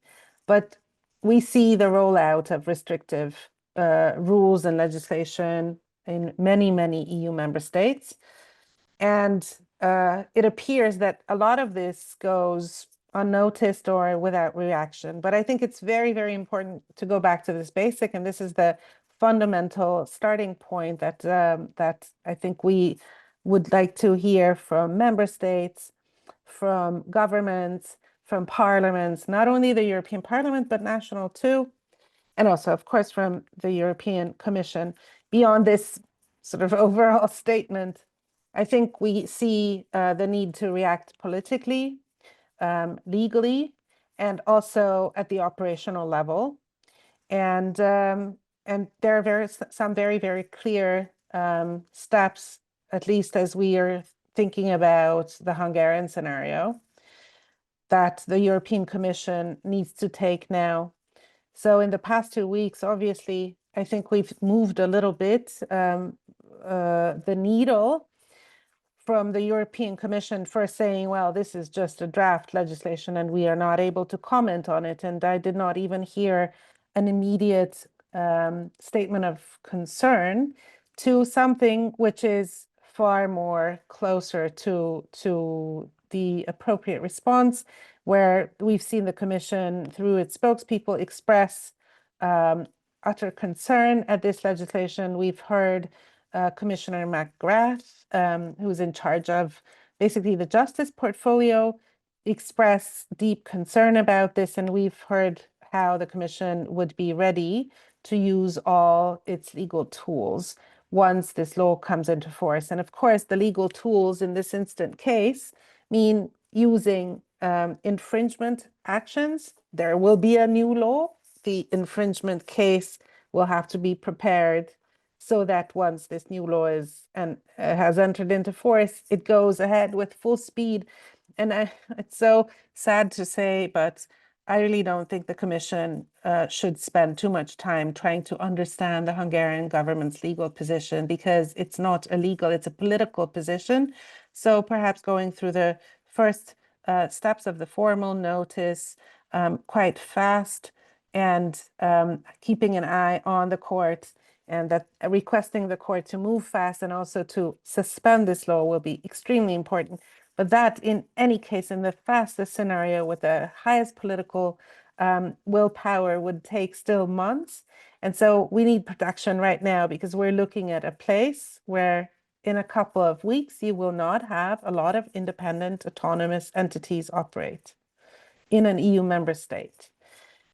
But we see the rollout of restrictive rules and legislation in many, many EU member states. And it appears that a lot of this goes unnoticed or without reaction. But I think it's very, very important to go back to this basic, and this is the fundamental starting point that I think we would like to hear from member states, from governments, from parliaments, not only the European Parliament, but national too, and also, of course, from the European Commission. Beyond this sort of overall statement, I think we see the need to react politically, legally, and also at the operational level. And there are some very, very clear steps, at least as we are thinking about the Hungarian scenario, that the European Commission needs to take now. So in the past 2 weeks, obviously, I think we've moved a little bit the needle from the European Commission for saying, well, this is just a draft legislation and we are not able to comment on it. And I did not even hear an immediate statement of concern to something which is far more closer to the appropriate response, where we've seen the Commission through its spokespeople express utter concern at this legislation. We've heard Commissioner McGrath, who's in charge of basically the justice portfolio, express deep concern about this, and we've heard how the Commission would be ready to use all its legal tools once this law comes into force. And of course, the legal tools in this instant case mean using infringement actions. There will be a new law. The infringement case will have to be prepared so that once this new law is and has entered into force, it goes ahead with full speed. And it's so sad to say, but I really don't think the Commission should spend too much time trying to understand the Hungarian government's legal position, because it's not illegal, it's a political position. So perhaps going through the first steps of the formal notice quite fast, and keeping an eye on the court, and that requesting the court to move fast and also to suspend this law will be extremely important. But that, in any case, in the fastest scenario with the highest political willpower, would take still months. And so we need protection right now, because we're looking at a place where in a couple of weeks, you will not have a lot of independent autonomous entities operate in an EU member state.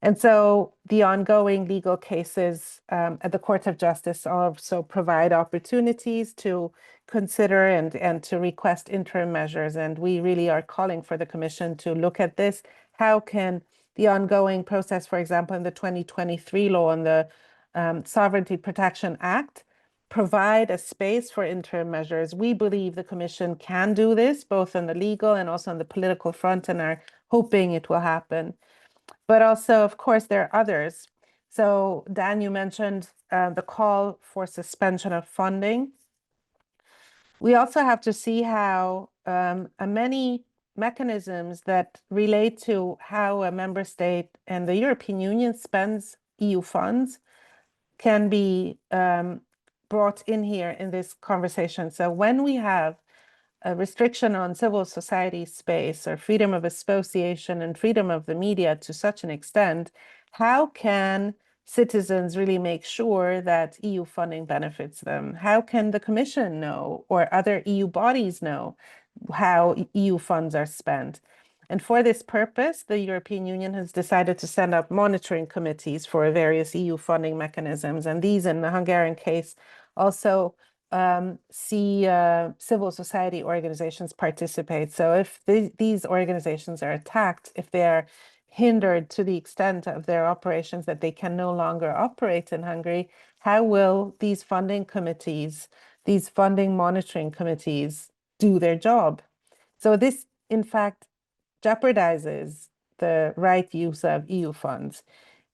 And so the ongoing legal cases at the Court of Justice also provide opportunities to consider and to request interim measures. And we really are calling for the Commission to look at this. How can the ongoing process, for example, in the 2023 law on the Sovereignty Protection Act, provide a space for interim measures? We believe the Commission can do this, both on the legal and also on the political front, and are hoping it will happen. But also, of course, there are others. So Dan, you mentioned the call for suspension of funding. We also have to see how many mechanisms that relate to how a member state and the European Union spends EU funds can be brought in here in this conversation. So when we have a restriction on civil society space or freedom of association and freedom of the media to such an extent, how can citizens really make sure that EU funding benefits them? How can the Commission know, or other EU bodies know, how EU funds are spent? And for this purpose, the European Union has decided to send up monitoring committees for various EU funding mechanisms. And these, in the Hungarian case, also see civil society organizations participate. So if these organizations are attacked, if they are hindered to the extent of their operations that they can no longer operate in Hungary, how will these funding committees, these funding monitoring committees, do their job? So this, in fact, jeopardizes the right use of EU funds.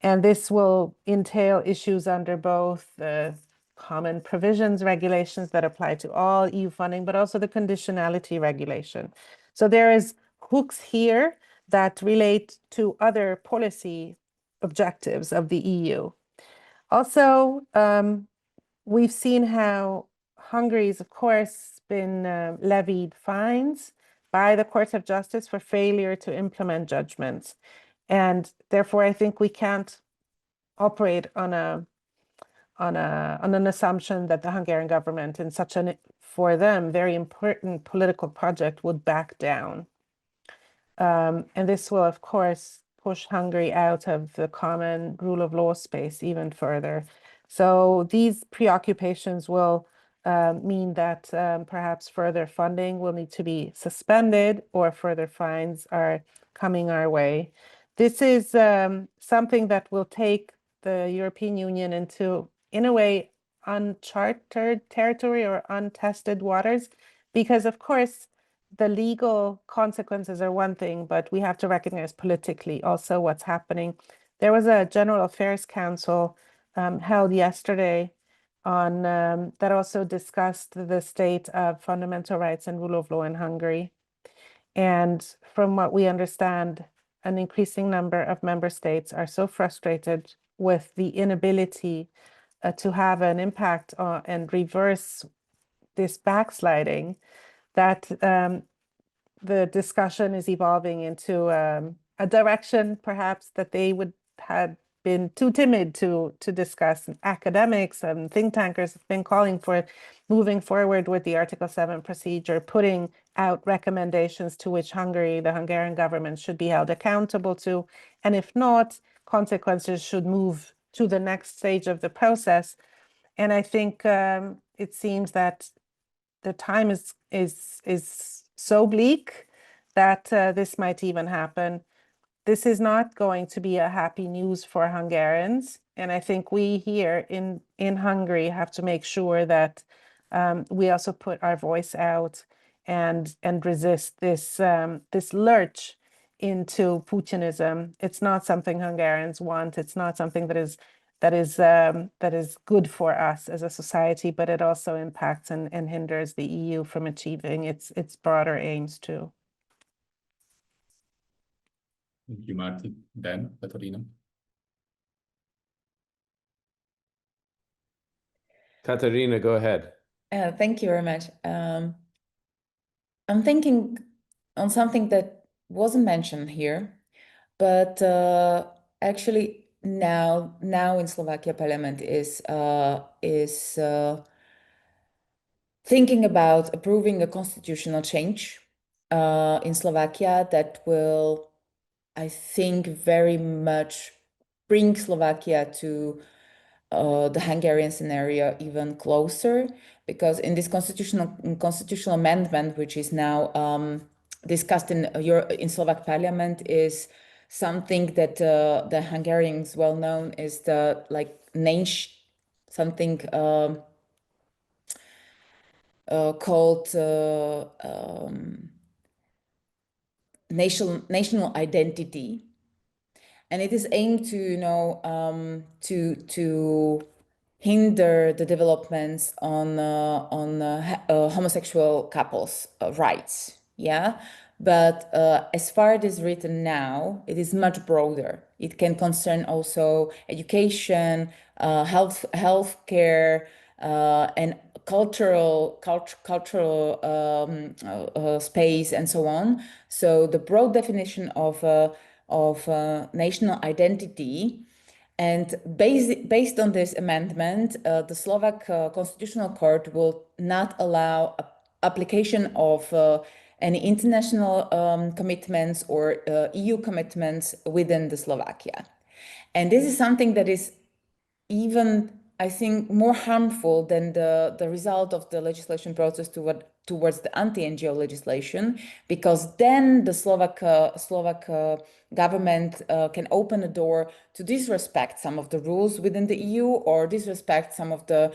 And this will entail issues under both the common provisions regulations that apply to all EU funding, but also the conditionality regulation. So there is hooks here that relate to other policy objectives of the EU. Also, we've seen how Hungary's, of course, been levied fines by the Court of Justice for failure to implement judgments. And therefore, I think we can't operate on an assumption that the Hungarian government, in such an, for them, very important political project, would back down. And this will, of course, push Hungary out of the common rule of law space even further. So these preoccupations will mean that perhaps further funding will need to be suspended, or further fines are coming our way. This is something that will take the European Union into, in a way, uncharted territory or untested waters, because of course the legal consequences are one thing, but we have to recognize politically also what's happening. There was a General Affairs Council held yesterday on that also discussed the state of fundamental rights and rule of law in Hungary. And from what we understand, an increasing number of member states are so frustrated with the inability to have an impact on and reverse this backsliding, that the discussion is evolving into a direction perhaps that they would have been too timid to discuss. Academics and think tankers have been calling for moving forward with the Article 7 procedure, putting out recommendations to which Hungary, the Hungarian government, should be held accountable to. And if not, consequences should move to the next stage of the process. And I think it seems that the time is so bleak that this might even happen. This is not going to be a happy news for Hungarians. And I think we here in Hungary have to make sure that we also put our voice out and resist this lurch into Putinism. It's not something Hungarians want. It's not something that is good for us as a society, but it also impacts and hinders the EU from achieving its broader aims too. Thank you, Martin. Then, Katarina. Katarina, go ahead. Thank you very much. I'm thinking on something that wasn't mentioned here, but actually now in Slovakia Parliament is thinking about approving a constitutional change in Slovakia that will, I think, very much bring Slovakia to the Hungarian scenario even closer, because in this constitutional amendment, which is now discussed in Slovak Parliament, is something that the Hungarians well known is the something called national identity. And it is aimed to, to hinder the developments on homosexual couples' rights. Yeah, but as far as it is written now, it is much broader. It can concern also education, healthcare, and cultural space, and so on. So the broad definition of national identity. And based on this amendment, the Slovak Constitutional Court will not allow application of any international commitments or EU commitments within the Slovakia. And this is something that is even, I think, more harmful than the result of the legislation process towards the anti-NGO legislation, because then the Slovak government can open a door to disrespect some of the rules within the EU or disrespect some of the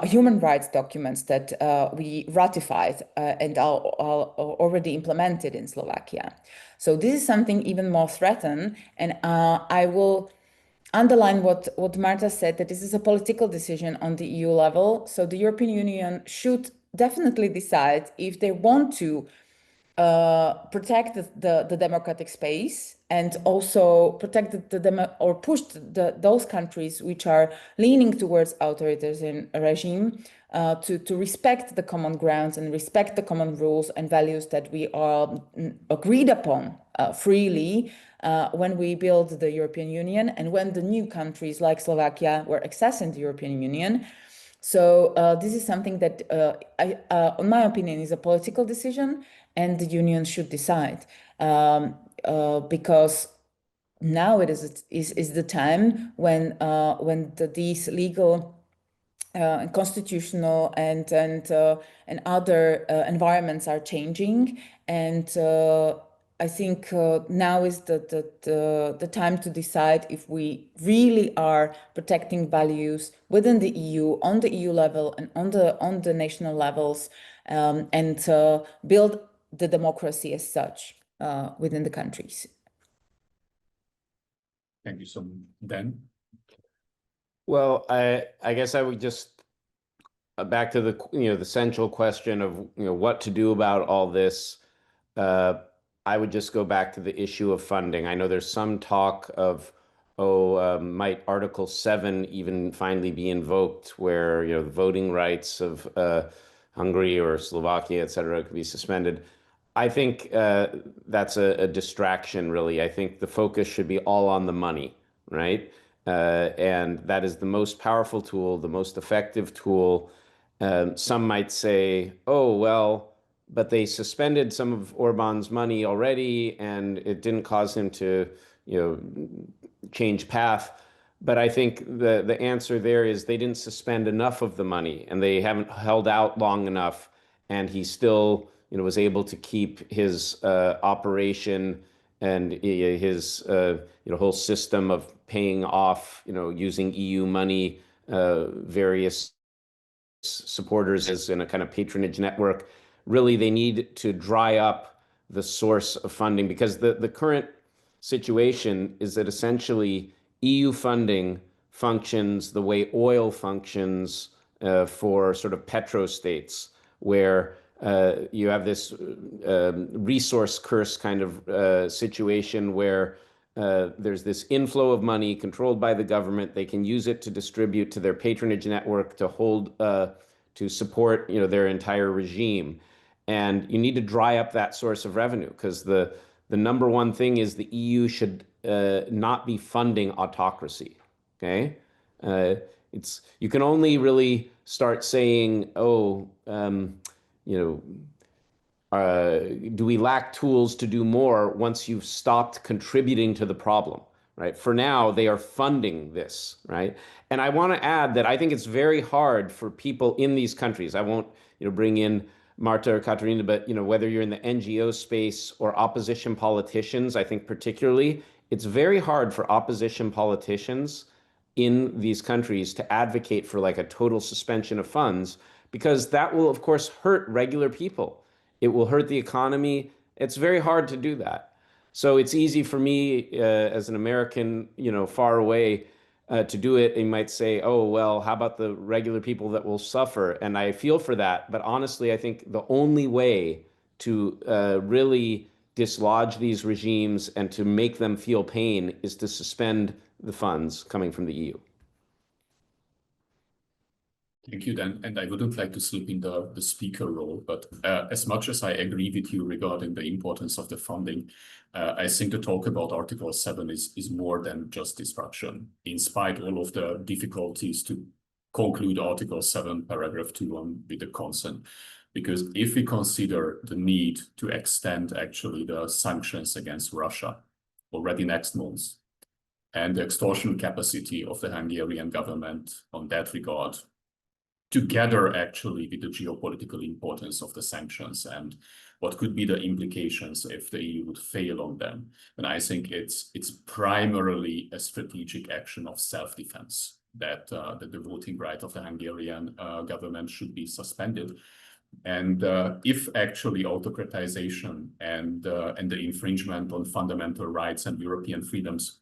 human rights documents that we ratified and are already implemented in Slovakia. So this is something even more threatened, and I will underline what Marta said, that this is a political decision on the EU level. So the European Union should definitely decide if they want to protect the democratic space and also protect or push those countries which are leaning towards authoritarian regime to respect the common grounds and respect the common rules and values that we are agreed upon freely when we build the European Union and when the new countries like Slovakia were accessing the European Union. So this is something that, in my opinion, is a political decision, and the union should decide, because now it is the time when these legal, constitutional, and other environments are changing, and I think now is the time to decide if we really are protecting values within the EU, on the EU level and on the national levels, and build the democracy as such within the countries. Thank you so much. Dan? Well, I guess I would just back to the central question of what to do about all this. I would just go back to the issue of funding. I know there's some talk of, might Article 7 even finally be invoked, where the voting rights of Hungary or Slovakia, et cetera, could be suspended. I think that's a distraction, really. I think the focus should be all on the money, right? And that is the most powerful tool, the most effective tool. Some might say, oh, well, but they suspended some of Orban's money already, and it didn't cause him to, change path. But I think the answer there is they didn't suspend enough of the money, and they haven't held out long enough, and he still was able to keep his operation and his whole system of paying off, using EU money, various supporters as in a kind of patronage network. Really, they need to dry up the source of funding, because the current situation is that essentially EU funding functions the way oil functions for sort of petrostates, where you have this resource curse kind of situation where there's this inflow of money controlled by the government. They can use it to distribute to their patronage network to hold, to support, their entire regime. And you need to dry up that source of revenue, because the number one thing is the EU should not be funding autocracy. Okay, you can only really start saying, oh, do we lack tools to do more once you've stopped contributing to the problem, right? For now, they are funding this, right? And I want to add that I think it's very hard for people in these countries. I won't, bring in Marta or Katarina, but whether you're in the NGO space or opposition politicians, I think particularly, it's very hard for opposition politicians in these countries to advocate for like a total suspension of funds, because that will, of course, hurt regular people. It will hurt the economy. It's very hard to do that. So it's easy for me as an American, far away, to do it. You might say, oh, well, how about the regular people that will suffer? And I feel for that. But honestly, I think the only way to really dislodge these regimes and to make them feel pain is to suspend the funds coming from the EU. Thank you, Dan. And I wouldn't like to slip in the speaker role, but as much as I agree with you regarding the importance of the funding, I think the talk about Article 7 is more than just disruption. In spite of all of the difficulties to conclude Article 7, paragraph 2 with the consent, because if we consider the need to extend actually the sanctions against Russia already next month, and the extortion capacity of the Hungarian government on that regard, together actually with the geopolitical importance of the sanctions and what could be the implications if the EU would fail on them. And I think it's primarily a strategic action of self-defense that the voting right of the Hungarian government should be suspended. And if actually autocratization and the infringement on fundamental rights and European freedoms,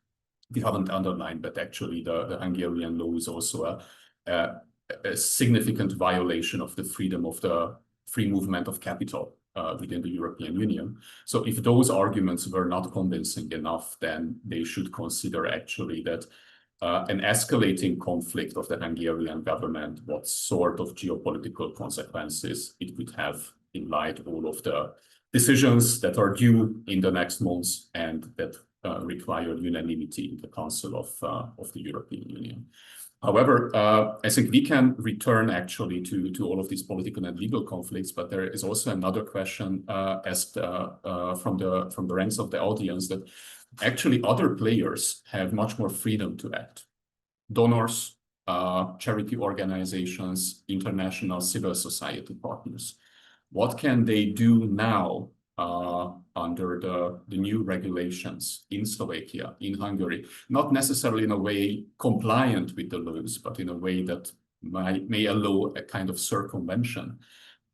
we haven't underlined, but actually the Hungarian law is also a significant violation of the freedom of the free movement of capital within the European Union. So if those arguments were not convincing enough, then they should consider actually that an escalating conflict of the Hungarian government, what sort of geopolitical consequences it could have in light of all of the decisions that are due in the next months and that require unanimity in the Council of the European Union. However, I think we can return actually to all of these political and legal conflicts, but there is also another question asked from the ranks of the audience, that actually other players have much more freedom to act. Donors, charity organizations, international civil society partners. What can they do now under the new regulations in Slovakia, in Hungary, not necessarily in a way compliant with the laws, but in a way that may allow a kind of circumvention?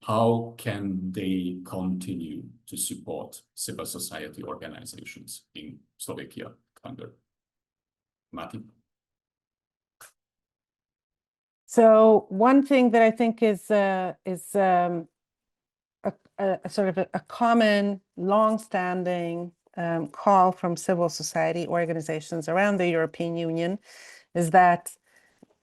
How can they continue to support civil society organizations in Slovakia, Hungary? Mati? So one thing that I think is a sort of a common, long-standing call from civil society organizations around the European Union is that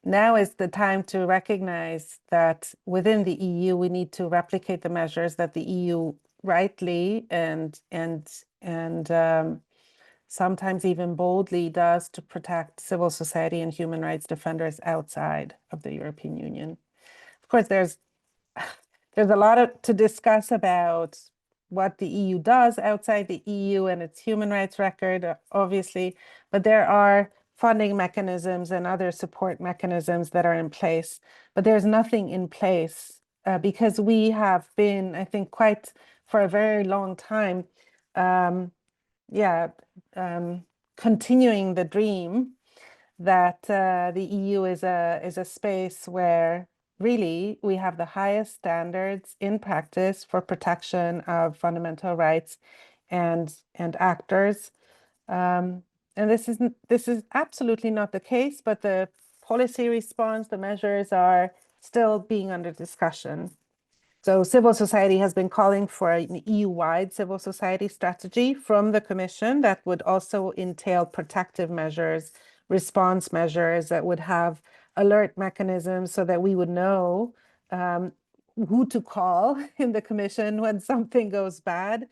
now is the time to recognize that within the EU, we need to replicate the measures that the EU rightly and sometimes even boldly does to protect civil society and human rights defenders outside of the European Union. Of course, there's a lot to discuss about what the EU does outside the EU and its human rights record, obviously, but there are funding mechanisms and other support mechanisms that are in place, but there's nothing in place because we have been, I think, quite for a very long time, continuing the dream that the EU is a space where really we have the highest standards in practice for protection of fundamental rights and actors. And this is absolutely not the case, but the policy response, the measures are still being under discussion. So civil society has been calling for an EU-wide civil society strategy from the Commission that would also entail protective measures, response measures that would have alert mechanisms so that we would know who to call in the Commission when something goes bad.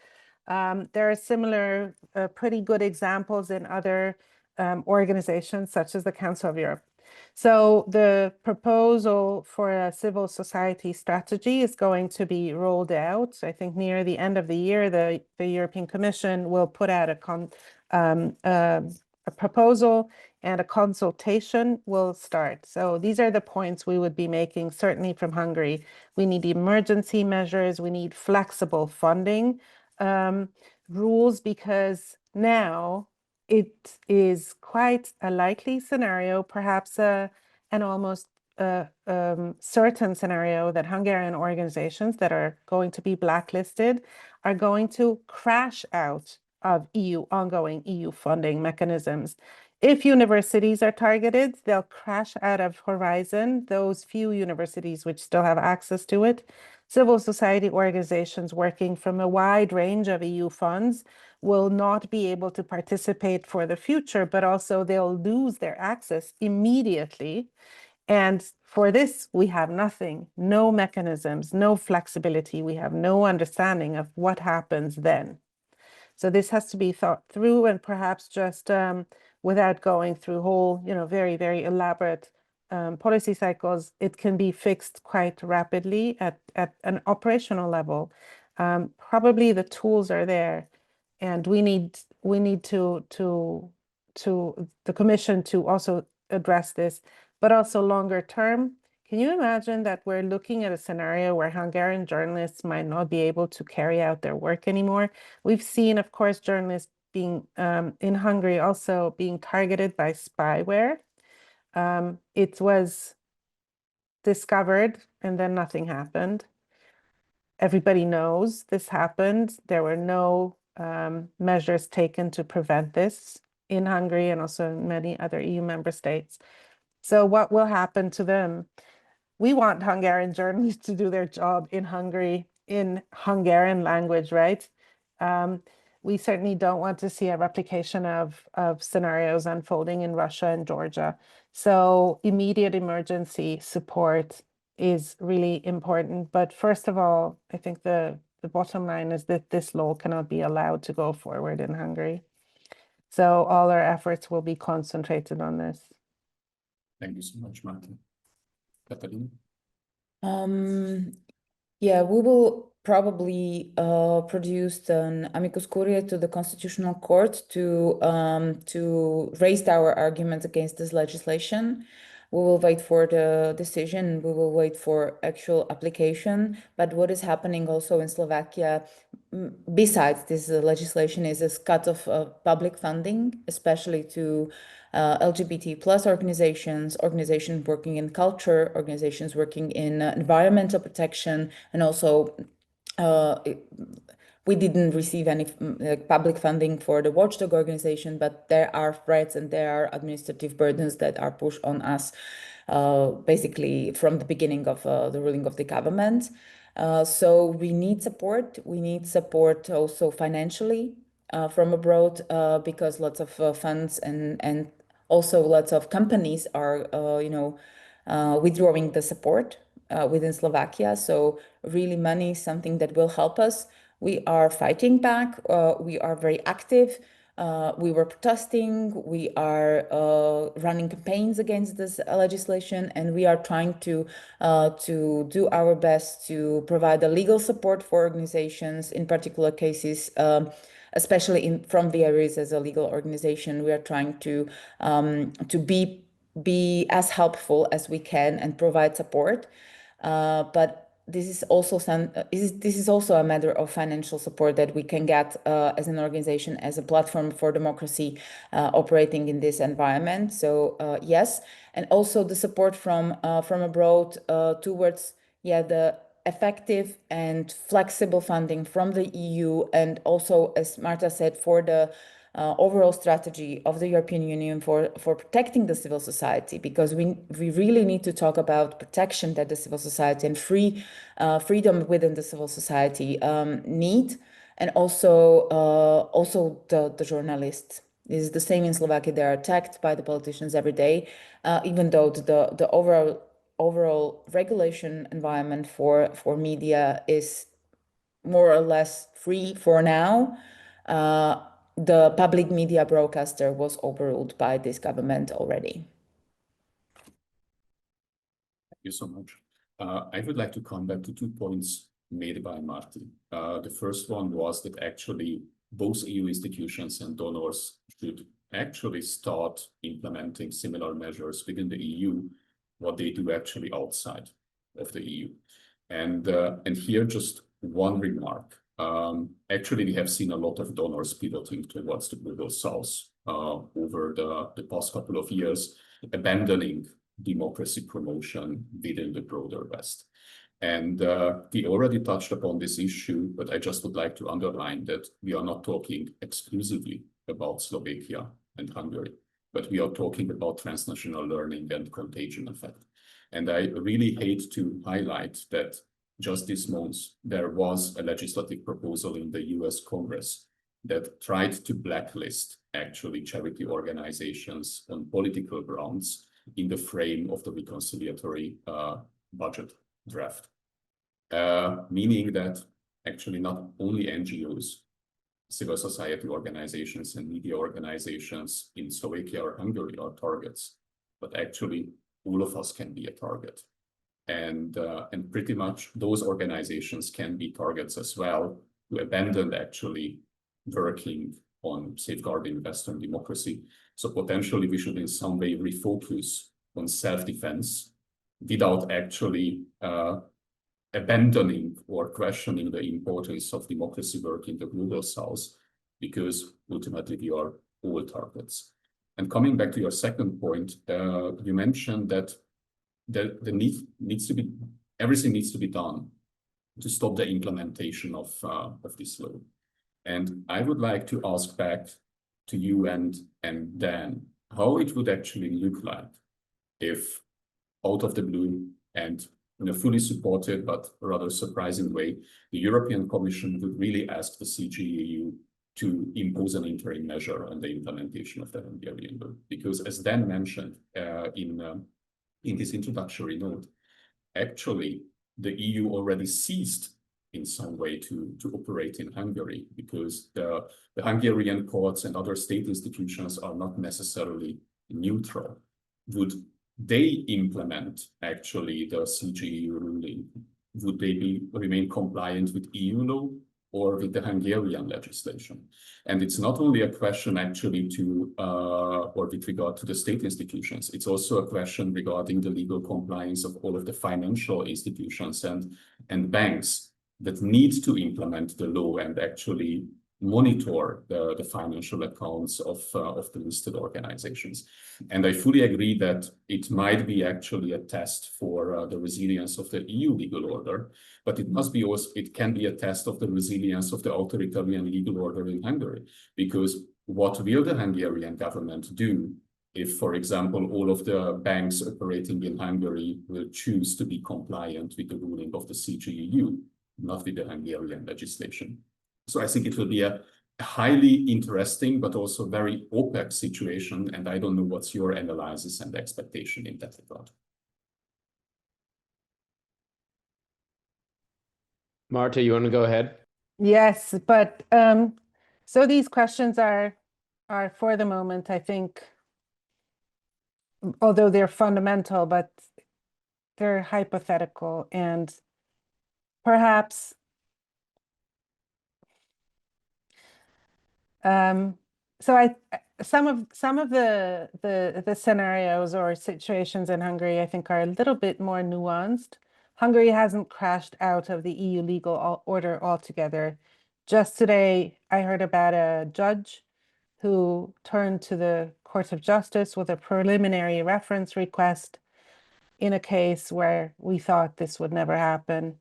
There are similar pretty good examples in other organizations such as the Council of Europe. So the proposal for a civil society strategy is going to be rolled out. I think near the end of the year, the European Commission will put out a proposal, and a consultation will start. So these are the points we would be making, certainly from Hungary. We need emergency measures. We need flexible funding rules, because now it is quite a likely scenario, perhaps an almost certain scenario, that Hungarian organizations that are going to be blacklisted are going to crash out of ongoing EU funding mechanisms. If universities are targeted, they'll crash out of Horizon, those few universities which still have access to it. Civil society organizations working from a wide range of EU funds will not be able to participate for the future, but also they'll lose their access immediately. And for this, we have nothing, no mechanisms, no flexibility. We have no understanding of what happens then. So this has to be thought through, and perhaps just without going through whole, very, very elaborate policy cycles, it can be fixed quite rapidly at an operational level. Probably the tools are there, and we need to the Commission to also address this, but also longer term. Can you imagine that we're looking at a scenario where Hungarian journalists might not be able to carry out their work anymore? We've seen, of course, journalists being in Hungary also being targeted by spyware. It was discovered and then nothing happened. Everybody knows this happened. There were no measures taken to prevent this in Hungary and also in many other EU member states. So what will happen to them? We want Hungarian journalists to do their job in Hungary in Hungarian language, right? We certainly don't want to see a replication of scenarios unfolding in Russia and Georgia. So immediate emergency support is really important. But first of all, I think the bottom line is that this law cannot be allowed to go forward in Hungary. So all our efforts will be concentrated on this. Thank you so much, Martin. Katarina? Yeah, we will probably produce an amicus curiae to the Constitutional Court to raise our arguments against this legislation. We will wait for the decision. We will wait for actual application. But what is happening also in Slovakia, besides this legislation, is a cut of public funding, especially to LGBT plus organizations working in culture, organizations working in environmental protection, and also we didn't receive any public funding for the watchdog organization, but there are threats and there are administrative burdens that are pushed on us basically from the beginning of the ruling of the government. So we need support. We need support also financially from abroad because lots of funds and also lots of companies are, withdrawing the support within Slovakia. So really money is something that will help us. We are fighting back. We are very active. We were protesting. We are running campaigns against this legislation, and we are trying to do our best to provide the legal support for organizations in particular cases. Especially from the areas as a legal organization, we are trying to be as helpful as we can and provide support. But this is also a matter of financial support that we can get as an organization, as a platform for democracy operating in this environment. So yes, and also the support from abroad towards the effective and flexible funding from the EU, and also, as Marta said, for the overall strategy of the European Union for protecting the civil society, because we really need to talk about protection that the civil society and freedom within the civil society need, and also the journalists. This is the same in Slovakia. They are attacked by the politicians every day, even though the overall regulation environment for media is more or less free for now. The public media broadcaster was overruled by this government already. Thank you so much. I would like to come back to 2 points made by Martin. The first one was that actually both EU institutions and donors should actually start implementing similar measures within the EU, what they do actually outside of the EU. And here just one remark. Actually, we have seen a lot of donors pivoting towards the global south over the past couple of years, abandoning democracy promotion within the broader West. And we already touched upon this issue, but I just would like to underline that we are not talking exclusively about Slovakia and Hungary, but we are talking about transnational learning and contagion effect. And I really hate to highlight that just this month, there was a legislative proposal in the US Congress that tried to blacklist actually charity organizations on political grounds in the frame of the reconciliatory budget draft. Meaning that actually not only NGOs, civil society organizations and media organizations in Slovakia or Hungary are targets, but actually all of us can be a target. And pretty much those organizations can be targets as well, to abandon actually working on safeguarding Western democracy. So potentially we should in some way refocus on self-defense without actually abandoning or questioning the importance of democracy work in the global south, because ultimately we are all targets. And coming back to your second point, you mentioned that everything needs to be done to stop the implementation of this law. And I would like to ask back to you and Dan, how it would actually look like if out of the blue and in a fully supported but rather surprising way, the European Commission would really ask the CGEU to impose an interim measure on the implementation of the Hungarian law. Because as Dan mentioned in his introductory note, actually the EU already ceased in some way to operate in Hungary, because the Hungarian courts and other state institutions are not necessarily neutral. Would they implement actually the CGEU ruling? Would they remain compliant with EU law or with the Hungarian legislation? And it's not only a question actually or with regard to the state institutions, it's also a question regarding the legal compliance of all of the financial institutions and banks that need to implement the law and actually monitor the financial accounts of the listed organizations. And I fully agree that it might be actually a test for the resilience of the EU legal order, but it can be a test of the resilience of the authoritarian legal order in Hungary. Because what will the Hungarian government do if, for example, all of the banks operating in Hungary will choose to be compliant with the ruling of the CGEU, not with the Hungarian legislation? So I think it will be a highly interesting, but also very opaque situation. And I don't know what's your analysis and expectation in that regard. Marta, you want to go ahead? Yes, but so these questions are for the moment, I think, although they're fundamental, but they're hypothetical, and perhaps so some of the scenarios or situations in Hungary, I think, are a little bit more nuanced, Hungary hasn't crashed out of the EU legal order altogether. Just today, I heard about a judge who turned to the Court of Justice with a preliminary reference request in a case where we thought this would never happen.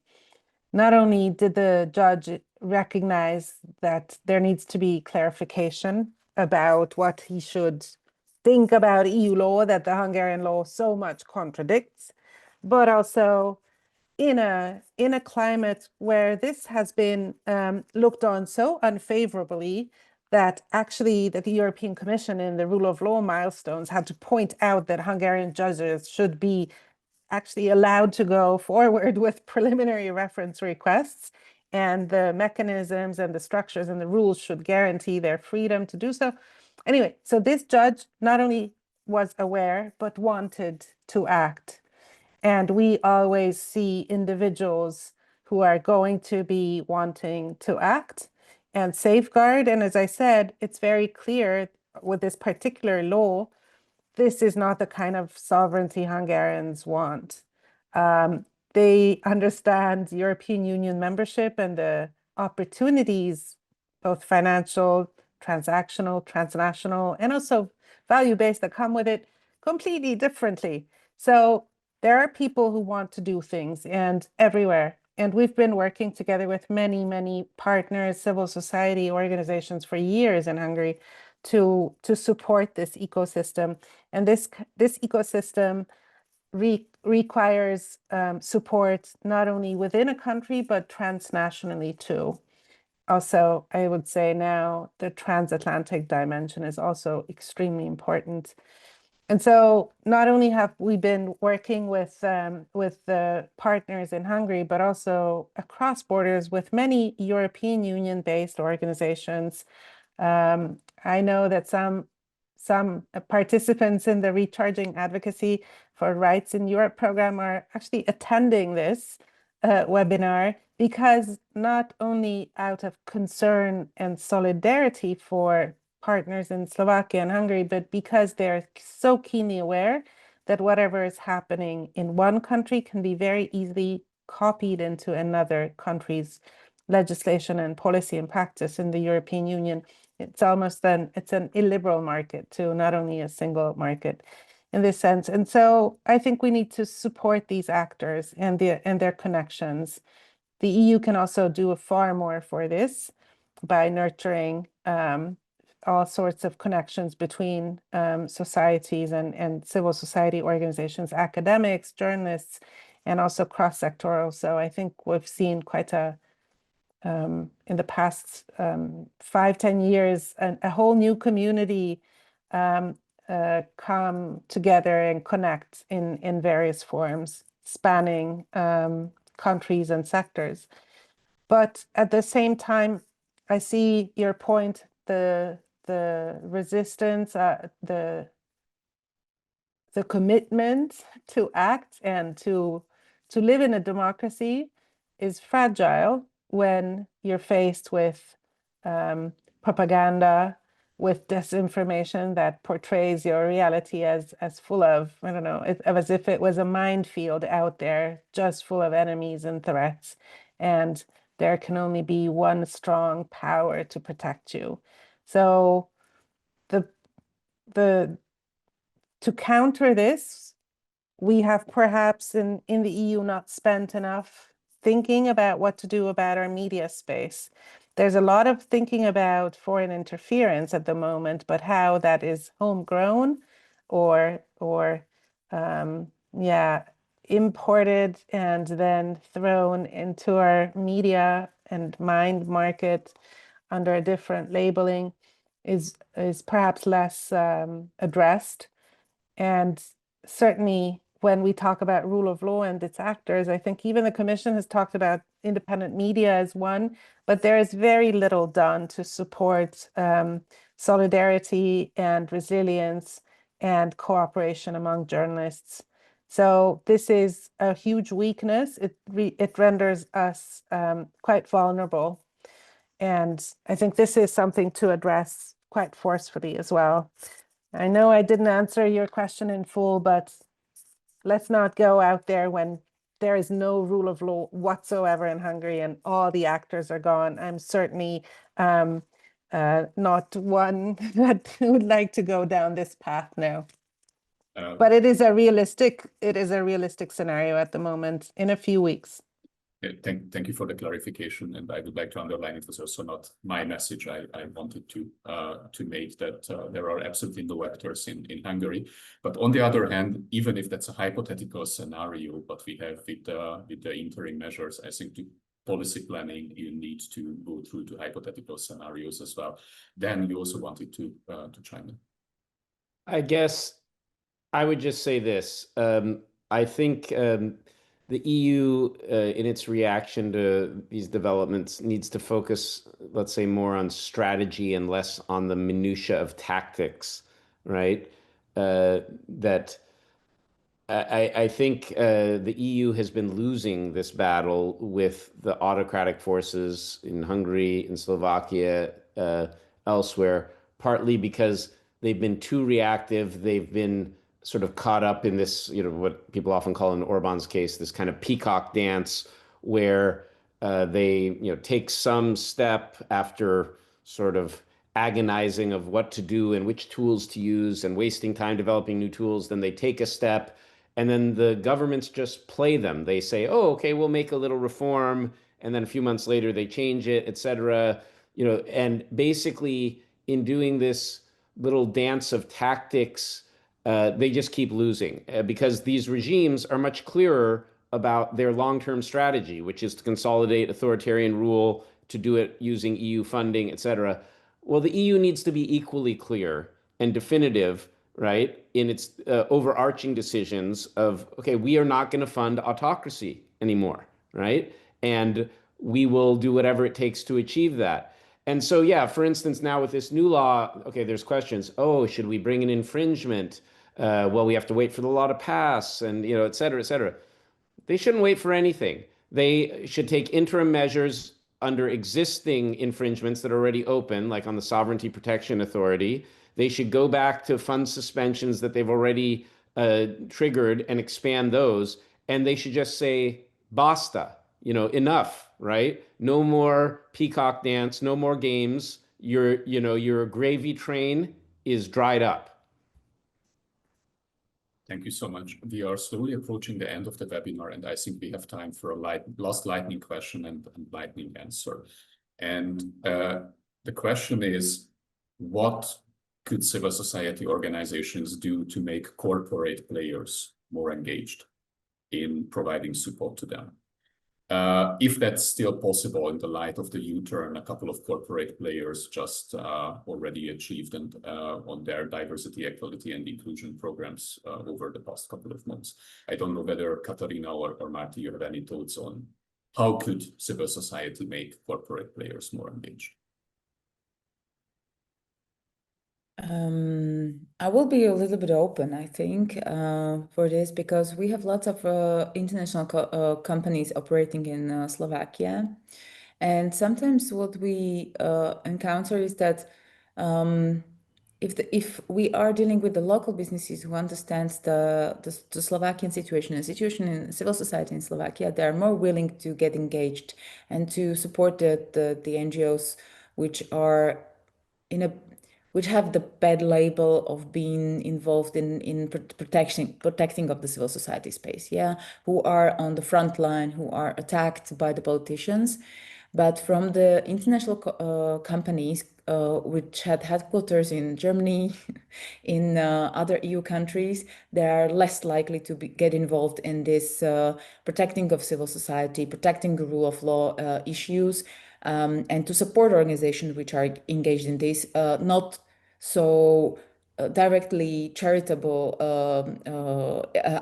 Not only did the judge recognize that there needs to be clarification about what he should think about EU law that the Hungarian law so much contradicts, but also in a climate where this has been looked on so unfavorably that actually the European Commission in the rule of law milestones had to point out that Hungarian judges should be actually allowed to go forward with preliminary reference requests, and the mechanisms and the structures and the rules should guarantee their freedom to do so. Anyway, so this judge not only was aware, but wanted to act. And we always see individuals who are going to be wanting to act and safeguard. And as I said, it's very clear with this particular law, this is not the kind of sovereignty Hungarians want. They understand European Union membership and the opportunities, both financial, transactional, transnational, and also value-based that come with it completely differently. So there are people who want to do things and everywhere. And we've been working together with many, many partners, civil society organizations for years in Hungary to support this ecosystem. And this ecosystem requires support not only within a country, but transnationally too. Also, I would say now the transatlantic dimension is also extremely important. And so not only have we been working with the partners in Hungary, but also across borders with many European Union-based organizations. I know that some participants in the Recharging Advocacy for Rights in Europe program are actually attending this webinar because not only out of concern and solidarity for partners in Slovakia and Hungary, but because they're so keenly aware that whatever is happening in one country can be very easily copied into another country's legislation and policy and practice in the European Union. It's almost it's an illiberal market too, not only a single market in this sense. And so I think we need to support these actors and their connections. The EU can also do far more for this by nurturing all sorts of connections between societies and civil society organizations, academics, journalists, and also cross-sectoral. So I think we've seen quite in the past 5-10 years, a whole new community come together and connect in various forms, spanning countries and sectors. But at the same time, I see your point, the resistance, the commitment to act and to live in a democracy is fragile when you're faced with propaganda, with disinformation that portrays your reality as full of, I don't know, as if it was a minefield out there, just full of enemies and threats. And there can only be one strong power to protect you. So to counter this, we have perhaps in the EU not spent enough thinking about what to do about our media space. There's a lot of thinking about foreign interference at the moment, but how that is homegrown or imported and then thrown into our media and mind market under a different labeling is perhaps less addressed. And certainly when we talk about rule of law and its actors, I think even the Commission has talked about independent media as one, but there is very little done to support solidarity and resilience and cooperation among journalists. So this is a huge weakness. It renders us quite vulnerable. And I think this is something to address quite forcefully as well. I know I didn't answer your question in full, but let's not go out there when there is no rule of law whatsoever in Hungary and all the actors are gone, I'm certainly not one that would like to go down this path now. But it is a realistic scenario at the moment in a few weeks. Thank you for the clarification, and I would like to underline it was also not my message. I wanted to make that there are absolutely no actors in Hungary. But on the other hand, even if that's a hypothetical scenario, but we have with the interim measures, I think the policy planning you need to go through to hypothetical scenarios as well. Then you also wanted to chime in. I guess I would just say this. I think the EU, in its reaction to these developments, needs to focus, let's say, more on strategy and less on the minutia of tactics, right? That I think the EU has been losing this battle with the autocratic forces in Hungary, in Slovakia, elsewhere, partly because they've been too reactive. They've been sort of caught up in this, what people often call in Orban's case, this kind of peacock dance where they, take some step after sort of agonizing of what to do and which tools to use and wasting time developing new tools. Then they take a step and then the governments just play them. They say, oh, okay, we'll make a little reform. And then a few months later, they change it, et cetera. And basically in doing this little dance of tactics, they just keep losing because these regimes are much clearer about their long-term strategy, which is to consolidate authoritarian rule, to do it using EU funding, et cetera. Well, the EU needs to be equally clear and definitive, right, in its overarching decisions of, okay, we are not going to fund autocracy anymore, right? And we will do whatever it takes to achieve that. And so, yeah, for instance, now with this new law, okay, there's questions. Oh, should we bring an infringement? Well, we have to wait for the law to pass and, et cetera, et cetera. They shouldn't wait for anything. They should take interim measures under existing infringements that are already open, like on the Sovereignty Protection Authority. They should go back to fund suspensions that they've already triggered and expand those. And they should just say, basta, enough, right? No more peacock dance, no more games. Your gravy train is dried up. Thank you so much. We are slowly approaching the end of the webinar, and I think we have time for a last lightning question and lightning answer. And the question is, what could civil society organizations do to make corporate players more engaged in providing support to them? If that's still possible in the light of the U-turn, a couple of corporate players just already achieved and on their diversity, equality, and inclusion programs over the past couple of months. I don't know whether Katarina or Marty, you have any thoughts on how could civil society make corporate players more engaged? I will be a little bit open, I think, for this, because we have lots of international companies operating in Slovakia. And sometimes what we encounter is that if we are dealing with the local businesses who understands the Slovakian situation and situation in civil society in Slovakia, they are more willing to get engaged and to support the NGOs which are which have the bad label of being involved in protecting of the civil society space, who are on the front line, who are attacked by the politicians. But from the international companies, which had headquarters in Germany, in other EU countries, they are less likely to get involved in this protecting of civil society, protecting the rule of law issues, and to support organizations which are engaged in this, not so directly charitable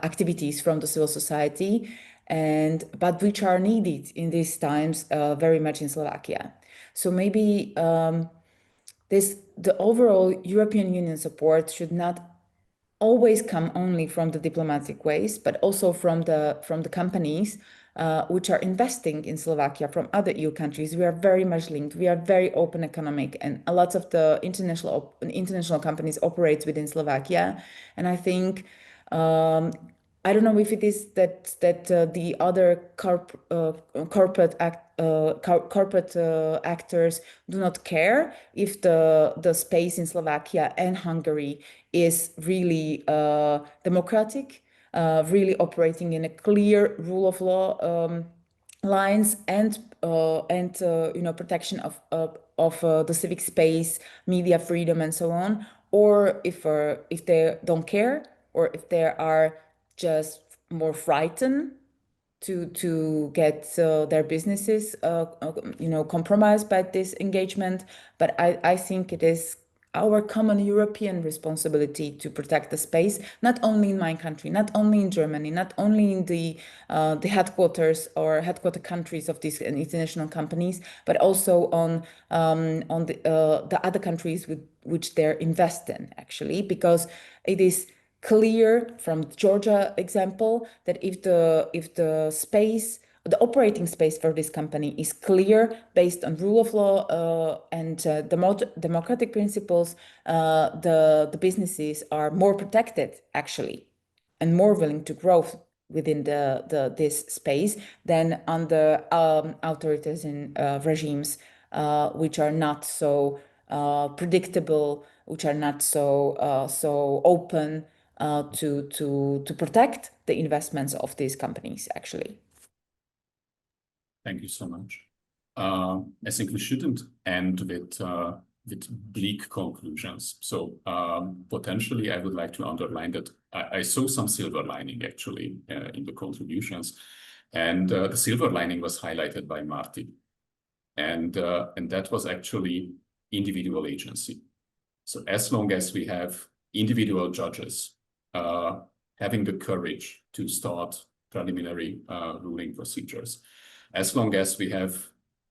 activities from the civil society, but which are needed in these times very much in Slovakia. So maybe the overall European Union support should not always come only from the diplomatic ways, but also from the companies which are investing in Slovakia from other EU countries. We are very much linked. We are very open economic, and a lot of the international companies operate within Slovakia. And I think I don't know if it is that the other corporate actors do not care if the space in Slovakia and Hungary is really democratic, really operating in a clear rule of law lines and protection of the civic space, media freedom, and so on, or if they don't care, or if they are just more frightened to get their businesses compromised by this engagement. But I think it is our common European responsibility to protect the space, not only in my country, not only in Germany, not only in the headquarters or headquarter countries of these international companies, but also on the other countries with which they're invest in, actually, because it is clear from Georgia example that if the space, the operating space for this company is clear, based on rule of law and democratic principles, the businesses are more protected, actually, and more willing to grow within this space than under authoritarian regimes, which are not so predictable, which are not so open to protect the investments of these companies, actually. Thank you so much. I think we shouldn't end with bleak conclusions. So potentially, I would like to underline that I saw some silver lining, actually, in the contributions. And the silver lining was highlighted by Marty. And that was actually individual agency. So as long as we have individual judges having the courage to start preliminary ruling procedures, as long as we have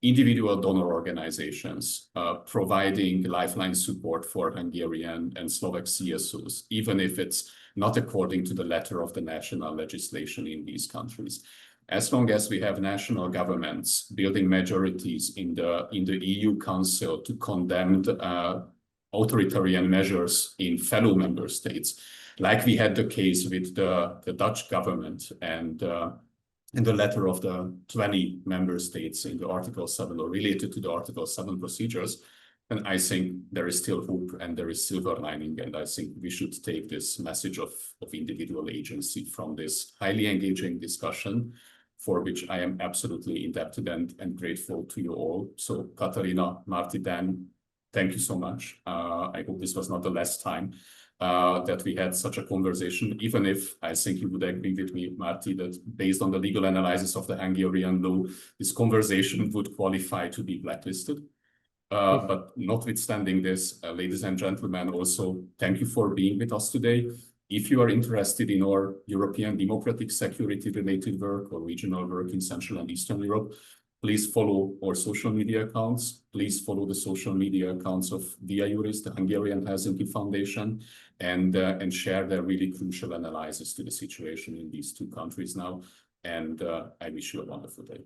individual donor organizations providing lifeline support for Hungarian and Slovak CSOs, even if it's not according to the letter of the national legislation in these countries, as long as we have national governments building majorities in the EU Council to condemn authoritarian measures in fellow member states, like we had the case with the Dutch government and in the letter of the 20 member states in the Article 7 or related to the Article 7 procedures, then I think there is still hope and there is silver lining. And I think we should take this message of individual agency from this highly engaging discussion, for which I am absolutely indebted and grateful to you all. So Katarina, Marty, Dan, thank you so much. I hope this was not the last time that we had such a conversation, even if I think you would agree with me, Marty, that based on the legal analysis of the Hungarian law, this conversation would qualify to be blacklisted. But notwithstanding this, ladies and gentlemen, also thank you for being with us today. If you are interested in our European democratic security related work or regional work in Central and Eastern Europe, please follow our social media accounts. Please follow the social media accounts of Via Juris, the Hungarian Helsinki Foundation, and share their really crucial analysis to the situation in these two countries now. And I wish you a wonderful day.